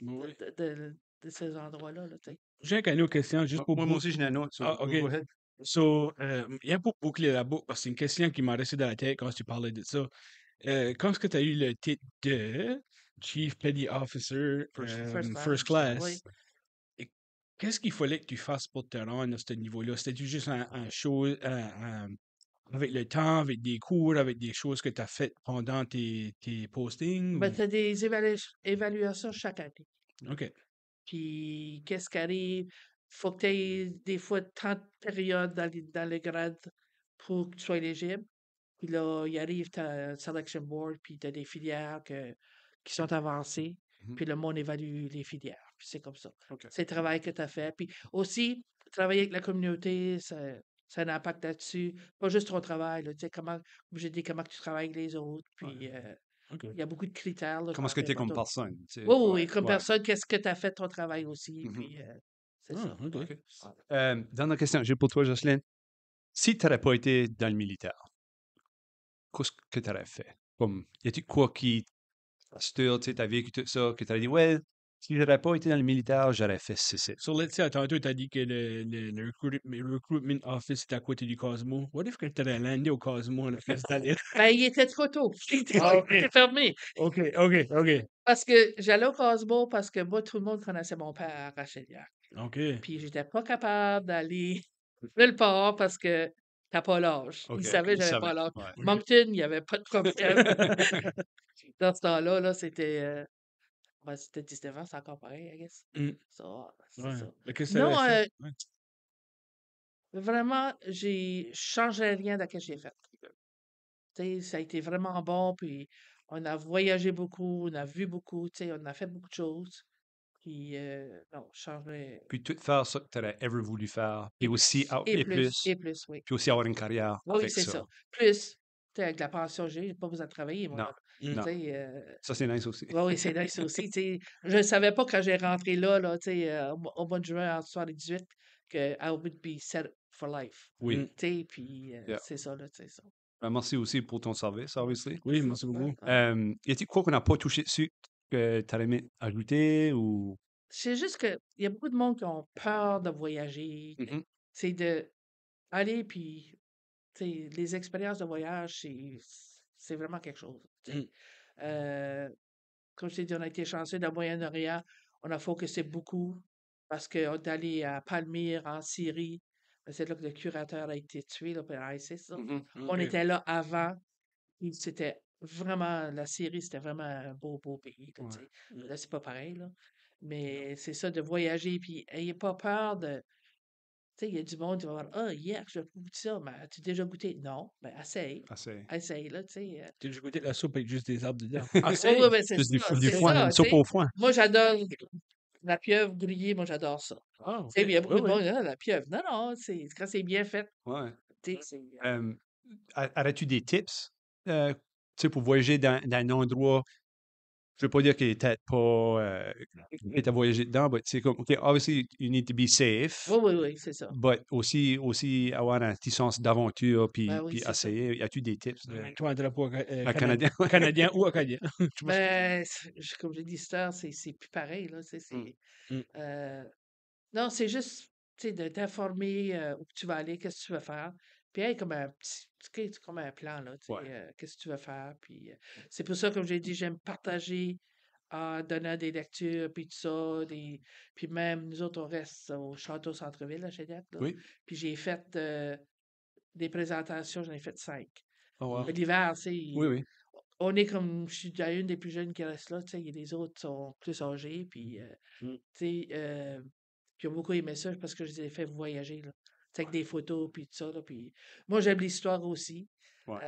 Speaker 2: Oui.
Speaker 3: de ces endroits-là, là, tu sais.
Speaker 2: J'ai une autre question, juste pour
Speaker 1: Moi aussi, j'ai une autre.
Speaker 2: Ah, OK.
Speaker 1: Go ahead.
Speaker 2: So, rien pour boucler la boucle, parce que c'est une question qui m'a resté dans la tête quand tu parlais de ça. Quand est-ce que tu as eu le titre de Chief Petty Officer First
Speaker 3: Class, oui.
Speaker 2: Class? Et qu'est-ce qu'il fallait que tu fasses pour te rendre à ce niveau-là? C'était-tu juste un show avec le temps, avec des cours, avec des choses que tu as faites pendant tes postings?
Speaker 3: Ben, tu as des évaluations chaque année.
Speaker 2: OK.
Speaker 3: Puis, qu'est-ce qui arrive? Faut que tu aies des fois 30 périodes dans le grade pour que tu sois éligible. Puis là, il arrive ta selection board, puis tu as des filières qui sont avancées.
Speaker 1: Mhm.
Speaker 3: Puis le monde évalue les filières. Puis c'est comme ça.
Speaker 1: OK.
Speaker 3: C'est le travail que tu as fait. Puis aussi, travailler avec la communauté, ça a un impact là-dessus. Pas juste ton travail, là, tu sais, comme j'ai dit, comment tu travailles avec les autres. Puis
Speaker 2: OK.
Speaker 3: il y a beaucoup de critères. Là,
Speaker 1: Comment est-ce que tu es comme
Speaker 3: tantôt.
Speaker 1: personne? tu sais?
Speaker 3: Oui, oui,
Speaker 1: Ouais,
Speaker 3: oui, comme
Speaker 1: ouais.
Speaker 3: personne, qu'est-ce que tu as fait ton travail aussi.
Speaker 1: Mhm.
Speaker 3: Puis c'est
Speaker 2: Ah,
Speaker 3: ça.
Speaker 2: OK.
Speaker 1: OK. Dernière question, j'ai pour toi, Jocelyne. Si tu n'aurais pas été dans le militaire, qu'est-ce que tu aurais fait? Comme, y a-t-il quoi qui stir, tu sais, t'as vécu tout ça, que tu as dit, ouais, si j'aurais pas été dans le militaire, j'aurais fait ceci.
Speaker 2: So, let's say, tantôt, tu as dit que le recruitment office est à côté du Cosmo. What if que tu aurais landé au Cosmo en Afghanistan?
Speaker 3: Ben, il était trop tôt.
Speaker 2: Ah, OK.
Speaker 3: Il était fermé.
Speaker 2: OK, OK, OK.
Speaker 3: Parce que j'allais au Cosmo parce que moi, tout le monde connaissait mon père à Rachelière.
Speaker 2: OK.
Speaker 3: Puis j'étais pas capable d'aller nulle part parce que t'as pas l'âge.
Speaker 1: OK,
Speaker 3: Il savait
Speaker 1: il
Speaker 3: que j'avais
Speaker 1: savait.
Speaker 3: pas l'âge.
Speaker 1: Ouais.
Speaker 3: Moncton, il n'y avait pas de problème. Dans ce temps-là, là, c'était 19 ans, c'est encore pareil, I guess.
Speaker 2: Mm.
Speaker 3: Ça, c'est
Speaker 2: Ouais.
Speaker 3: ça.
Speaker 2: Mais qu'est-ce que
Speaker 3: Non,
Speaker 2: tu fait? Ouais.
Speaker 3: vraiment, je changeais rien de ce que j'ai fait. Tu sais, ça a été vraiment bon, puis on a voyagé beaucoup, on a vu beaucoup, tu sais, on a fait beaucoup de choses. Puis, non, je changerais.
Speaker 1: Puis tout faire ça que tu aurais ever voulu faire, puis
Speaker 3: Et
Speaker 1: aussi,
Speaker 3: plus, et plus, et plus, oui.
Speaker 1: puis aussi avoir une carrière
Speaker 3: Oui,
Speaker 1: avec
Speaker 3: c'est
Speaker 1: ça.
Speaker 3: ça. Plus, tu sais, avec la pension que j'ai pas besoin de travailler, moi,
Speaker 1: Non,
Speaker 3: là.
Speaker 2: Mm.
Speaker 3: Tu
Speaker 1: non.
Speaker 3: sais,
Speaker 1: Ça, c'est nice aussi.
Speaker 3: oui, oui, c'est nice aussi, tu sais. Je ne savais pas quand j'ai rentré là, tu sais, au mois de juin en 78, que I would be for life.
Speaker 1: Oui.
Speaker 2: Mm.
Speaker 3: Tu sais, puis
Speaker 1: Yeah.
Speaker 3: c'est ça, là, tu sais, ça.
Speaker 1: Ben, merci aussi pour ton service, obviously.
Speaker 2: Oui, merci
Speaker 3: Ouais,
Speaker 2: beaucoup.
Speaker 3: ouais.
Speaker 1: Y a-t-il quoi qu'on n'a pas touché dessus que tu aurais aimé ajouter ou...
Speaker 3: C'est juste qu'il y a beaucoup de monde qui ont peur de voyager.
Speaker 1: Mhm.
Speaker 3: C'est de aller, puis, tu sais, les expériences de voyage, c'est vraiment quelque chose. Tu sais.
Speaker 2: Mm.
Speaker 3: Euh, Comme je t'ai dit, on a été chanceux dans le Moyen-Orient. On a focusé beaucoup parce qu'on est allé à Palmyre, en Syrie. C'est là que le curateur a été tué, là, par ISIS, là.
Speaker 1: Mhm.
Speaker 3: On
Speaker 2: OK.
Speaker 3: était là avant. Puis c'était vraiment, la Syrie, c'était vraiment un beau, beau pays, là, tu
Speaker 1: Ouais.
Speaker 3: sais. Là, c'est pas pareil, là. Mais c'est ça, de voyager, puis ayez pas peur de. Tu sais, il y a du monde qui va voir, ah, yeah, je goûte ça, mais as-tu déjà goûté? Non, ben, essaye.
Speaker 1: Assez.
Speaker 3: Essaye, là, tu sais.
Speaker 2: T'as déjà goûté la soupe avec juste des arbres dedans?
Speaker 3: Oui,
Speaker 2: Assez!
Speaker 3: oui, ben, c'est
Speaker 1: Juste
Speaker 3: ça,
Speaker 1: du
Speaker 3: c'est
Speaker 1: foin,
Speaker 3: ça,
Speaker 1: une
Speaker 3: tu
Speaker 1: soupe
Speaker 3: sais.
Speaker 1: au foin.
Speaker 3: Moi, j'adore la pieuvre grillée, moi, j'adore ça.
Speaker 2: Ah,
Speaker 3: Tu
Speaker 2: OK.
Speaker 3: sais, mais il y a
Speaker 2: Oui,
Speaker 3: beaucoup de
Speaker 2: oui.
Speaker 3: monde, ah, la pieuvre. Non, non, quand c'est bien fait,
Speaker 1: Ouais.
Speaker 3: tu sais, c'est.
Speaker 1: Aurais-tu des tips tu sais, pour voyager dans un endroit, je veux pas dire qu'il est peut-être pas à voyager dedans, mais c'est comme, OK, obviously, you need to be safe,
Speaker 3: Oui, oui, oui, c'est ça.
Speaker 1: but aussi avoir un petit sens d'aventure,
Speaker 3: Ben
Speaker 1: puis,
Speaker 3: oui,
Speaker 1: puis
Speaker 3: c'est ça.
Speaker 1: essayer. As-tu des tips
Speaker 2: Toi, un drapeau
Speaker 1: un Canadien?
Speaker 2: canadien ou acadien. Je sais pas ce que
Speaker 3: Ben, comme j'ai dit, c'est plus pareil, là, tu sais,
Speaker 1: Mm.
Speaker 2: Mm.
Speaker 3: euh, non, c'est juste, tu sais, de t'informer où que tu vas aller, qu'est-ce que tu veux faire. Puis, hey, comme un petit, tu sais, comme un plan, là, tu sais,
Speaker 1: Ouais.
Speaker 3: qu'est-ce que tu veux faire. Puis, c'est pour ça, comme j'ai dit, j'aime partager en donnant des lectures, puis tout ça. Puis même, nous autres, on reste au Château Centre-Ville, à Chediac, là.
Speaker 1: Oui.
Speaker 3: Puis j'ai fait des présentations, j'en ai fait 5.
Speaker 1: Oh, wow.
Speaker 3: L'hiver, tu sais,
Speaker 1: Oui, oui.
Speaker 3: on est comme, je suis une des plus jeunes qui reste là, tu sais, les autres sont plus âgés, puis,
Speaker 2: Mm.
Speaker 3: tu sais, qui ont beaucoup aimé ça parce que je les ai fait voyager, là. Tu sais, avec des photos, puis tout ça, là, puis moi, j'aime l'histoire aussi.
Speaker 1: Ouais.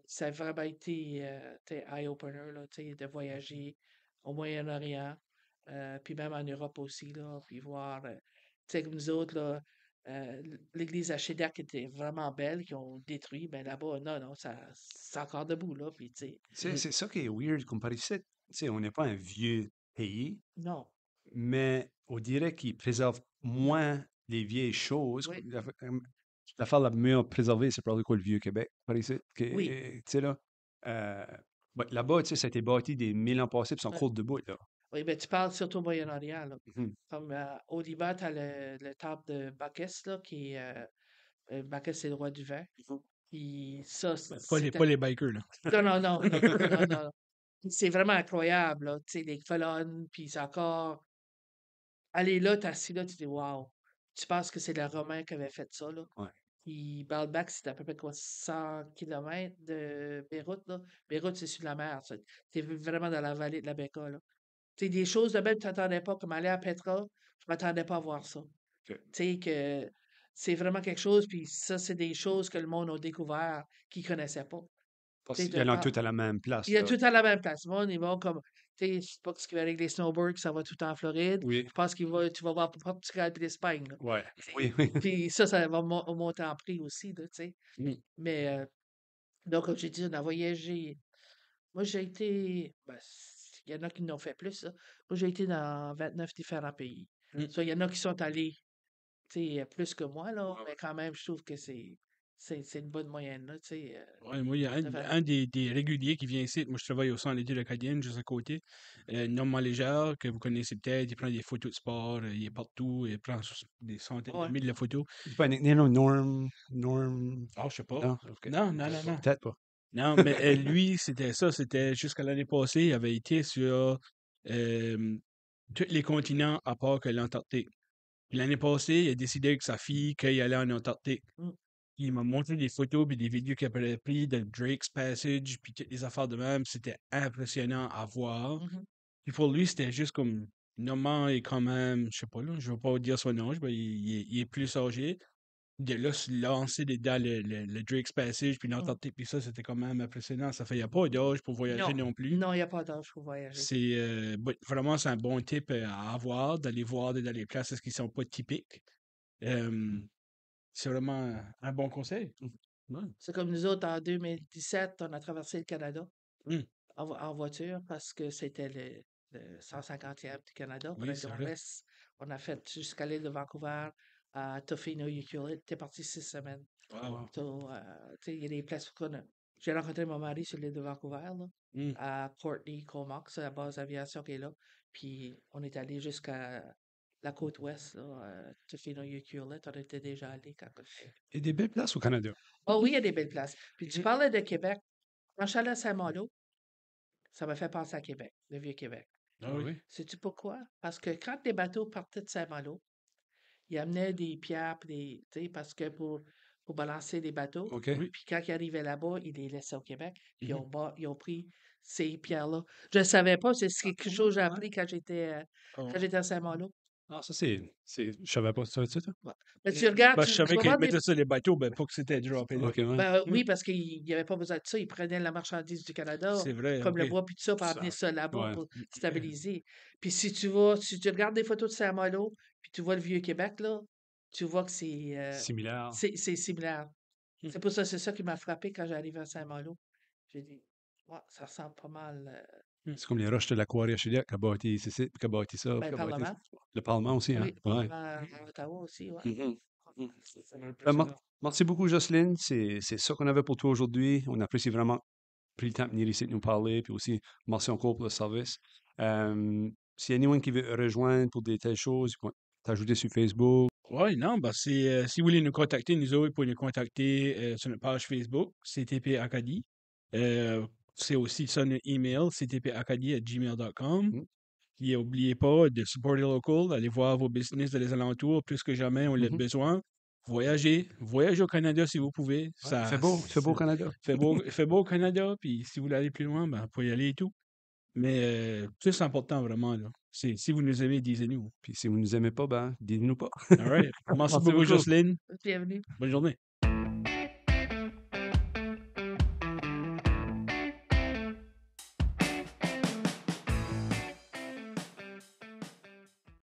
Speaker 3: Ça a vraiment été, tu sais, eye-opener, là, tu sais, de voyager au Moyen-Orient, puis même en Europe aussi, là, puis voir, tu sais, comme nous autres, là, l'église à Chedac était vraiment belle, qui ont détruit, ben là-bas, non, non, c'est encore debout, là, puis tu sais,
Speaker 1: C'est ça qui est weird comparé ici. Tu sais, on n'est pas un vieux pays,
Speaker 3: non,
Speaker 1: mais on dirait qu'ils préservent moins les vieilles choses.
Speaker 3: oui,
Speaker 1: L'affaire la mieux préservée, c'est probablement quoi le vieux Québec, par ici.
Speaker 3: oui,
Speaker 1: Tu sais, là, euh, ouais, là-bas, tu sais, ça a été bâti des 1000 ans passés, puis ils sont
Speaker 3: ouais.
Speaker 1: courts debout, là.
Speaker 3: Oui, ben tu parles surtout au Moyen-Orient, là.
Speaker 1: Mhm.
Speaker 3: Comme au Liban, tu as le temple de Bacchus, là, qui est. Bacchus, c'est le roi du vin. Puis ça,
Speaker 2: Pas les bikers, là.
Speaker 3: Non, non, non, non, non, non. C'est vraiment incroyable, là. Tu sais, les colonnes, puis c'est encore. Aller là, t'es assis là, tu dis, waouh. Tu penses que c'est le Romain qui avait fait ça, là.
Speaker 1: Ouais.
Speaker 3: Puis Baalbek, c'est à peu près quoi, 100 km de Beyrouth, là. Beyrouth, c'est sur la mer, ça. T'es vraiment dans la vallée de la Bekaa, là. Tu sais, des choses de même, tu t'attendais pas, comme aller à Petra, je m'attendais pas à voir ça.
Speaker 1: OK.
Speaker 3: Tu sais, que c'est vraiment quelque chose, puis ça, c'est des choses que le monde a découvert qu'ils connaissaient pas.
Speaker 1: Parce
Speaker 3: Tu sais,
Speaker 1: qu'il y en a tout à la même place,
Speaker 3: il y a
Speaker 1: là.
Speaker 3: tout à la même place. Le monde, ils vont comme, tu sais, je sais pas ce qu'il va avec les snowboards, ça va tout en Floride.
Speaker 1: Oui.
Speaker 3: Je pense tu vas voir pour Portugal et l'Espagne, là.
Speaker 1: Ouais.
Speaker 3: C'est-
Speaker 1: Oui, oui.
Speaker 3: Puis ça va monter en prix aussi, là, tu sais.
Speaker 2: Mm.
Speaker 3: Mais, donc, comme j'ai dit, on a voyagé. Moi, j'ai été, ben, il y en a qui n'ont fait plus, là. Moi, j'ai été dans 29 différents pays.
Speaker 2: Mm.
Speaker 3: Ça, il y en a qui sont allés, tu sais, plus que moi, là,
Speaker 1: Ouais,
Speaker 3: mais quand même, je trouve que c'est une bonne moyenne, là, tu sais.
Speaker 2: Ouais, moi, il y a
Speaker 3: de faire-
Speaker 2: un des réguliers qui vient ici. Moi, je travaille au centre d'études acadiennes, juste à côté. Normand Légère, que vous connaissez peut-être. Il prend des photos de sport. Il est partout. Il prend des centaines de
Speaker 3: Ouais.
Speaker 2: milliers de photos.
Speaker 1: C'est pas un nickname, Norm...
Speaker 2: Ah, je sais pas.
Speaker 1: Non? OK.
Speaker 2: Non, non, non, non.
Speaker 1: Peut-être pas.
Speaker 2: Non, mais lui, c'était ça. C'était jusqu'à l'année passée. Il avait été sur tous les continents à part que l'Antarctique. Puis l'année passée, il a décidé avec sa fille qu'il allait en Antarctique.
Speaker 3: Mm.
Speaker 2: Il m'a montré des photos et des vidéos qu'il avait pris de Drake's Passage puis toutes les affaires de même. C'était impressionnant à voir.
Speaker 3: Mhm.
Speaker 2: Puis pour lui, c'était juste comme Normand est quand même, je sais pas là, je veux pas dire son âge, mais il est plus âgé. De là, se lancer dans le Drake's Passage puis
Speaker 3: Mm.
Speaker 2: l'Antarctique puis ça, c'était quand même impressionnant. Ça fait, il n'y a pas d'âge pour voyager
Speaker 3: Non,
Speaker 2: non plus.
Speaker 3: non, il n'y a pas d'âge pour voyager.
Speaker 2: C'est vraiment c'est un bon tip à avoir, d'aller voir dans les places qui sont pas typiques. Euh, c'est vraiment un bon conseil. Ouais.
Speaker 3: C'est comme nous autres, en 2017, on a traversé le Canada
Speaker 2: Mm.
Speaker 3: en voiture parce que c'était le 150e du Canada.
Speaker 2: Oui, c'est vrai.
Speaker 3: On a fait jusqu'à l'île de Vancouver. à Tofino Ukulele. T'es parti 6 semaines.
Speaker 2: Wow.
Speaker 3: So, tu sais, il y a des places qu'on a. J'ai rencontré mon mari sur l'île de Vancouver, là,
Speaker 2: Mm.
Speaker 3: à Courtney, Comox, c'est la base d'aviation qui est là. Puis on est allé jusqu'à la côte ouest, là, Tofino Ukulele. On était déjà allé quand on était.
Speaker 1: Il y a des belles places au Canada.
Speaker 3: Oh oui, il y a des belles places. Puis tu parlais de Québec. Quand je suis allé à Saint-Malo, ça m'a fait penser à Québec, le Vieux-Québec.
Speaker 2: Ah
Speaker 1: Ah
Speaker 2: oui.
Speaker 1: oui?
Speaker 3: Sais-tu pourquoi? Parce que quand les bateaux partaient de Saint-Malo, ils amenaient des pierres, puis tu sais, parce que pour balancer les bateaux,
Speaker 1: OK.
Speaker 2: Oui.
Speaker 3: puis quand ils arrivaient là-bas, ils les laissaient au Québec, puis
Speaker 2: Mhm.
Speaker 3: ils ont pris ces pierres-là. Je ne savais pas, c'est quelque chose que j'ai
Speaker 1: ouais.
Speaker 3: appris
Speaker 2: Oh.
Speaker 3: quand j'étais à Saint-Malo.
Speaker 1: Ah, ça, je savais pas ça, toi?
Speaker 3: Ouais. Mais tu regardes,
Speaker 2: Ben, je
Speaker 3: tu
Speaker 2: savais
Speaker 3: vas
Speaker 2: qu'ils
Speaker 3: voir des.
Speaker 2: mettaient ça les bateaux, ben, pas que c'était droppé là.
Speaker 1: OK, ouais.
Speaker 3: Ben, oui, parce qu'il n'y avait pas besoin de ça. Ils prenaient la marchandise du Canada,
Speaker 2: C'est vrai,
Speaker 3: comme le
Speaker 2: ok.
Speaker 3: bois, puis tout ça, pour
Speaker 1: Ça,
Speaker 3: amener ça là-bas
Speaker 1: ouais.
Speaker 3: pour stabiliser. Puis si tu regardes des photos de Saint-Malo, puis tu vois le Vieux-Québec, là, tu vois que
Speaker 1: Similaire.
Speaker 3: c'est similaire.
Speaker 2: Hmm.
Speaker 3: C'est pour ça, c'est ça qui m'a frappé quand j'arrive à Saint-Malo. J'ai dit, ouais, ça ressemble pas mal.
Speaker 1: C'est comme les roches de l'Aquaria Chiliac qui a bâti ici, puis qui a bâti ça,
Speaker 3: Ben,
Speaker 1: puis
Speaker 3: le
Speaker 1: qui a bâti
Speaker 3: Parlement.
Speaker 1: le Parlement aussi, hein?
Speaker 3: Oui, le
Speaker 1: Ouais.
Speaker 3: Parlement à Ottawa aussi, ouais.
Speaker 1: Mhm. Mhm.
Speaker 2: C'est
Speaker 1: Ben,
Speaker 2: impressionnant.
Speaker 1: merci beaucoup, Jocelyne. C'est ça qu'on avait pour toi aujourd'hui. On apprécie vraiment pris le temps de venir ici de nous parler, puis aussi merci encore pour le service. S'il y a anyone qui veut rejoindre pour des telles choses, t'ajouter sur Facebook.
Speaker 2: Oui, non, ben si vous voulez nous contacter, nous autres, vous pouvez nous contacter sur notre page Facebook, CTP Acadie. C'est aussi ça notre email, ctpacadie@gmail.com.
Speaker 1: Mm.
Speaker 2: Et n'oubliez pas de supporter local, allez voir vos business dans les alentours, plus que jamais, on a
Speaker 1: Mhm.
Speaker 2: besoin. Voyagez au Canada si vous pouvez.
Speaker 1: Ouais,
Speaker 2: Ça,
Speaker 1: il fait beau au Canada.
Speaker 2: il fait beau au Canada, puis si vous voulez aller plus loin, ben, vous pouvez y aller et tout. Mais ça, c'est important vraiment, là. Si vous nous aimez, disez-nous.
Speaker 1: Puis si vous ne nous aimez pas, ben, dites-nous pas.
Speaker 2: All right. Merci
Speaker 1: Merci
Speaker 2: beaucoup,
Speaker 1: beaucoup.
Speaker 2: Jocelyne.
Speaker 3: Bienvenue.
Speaker 2: Bonne journée.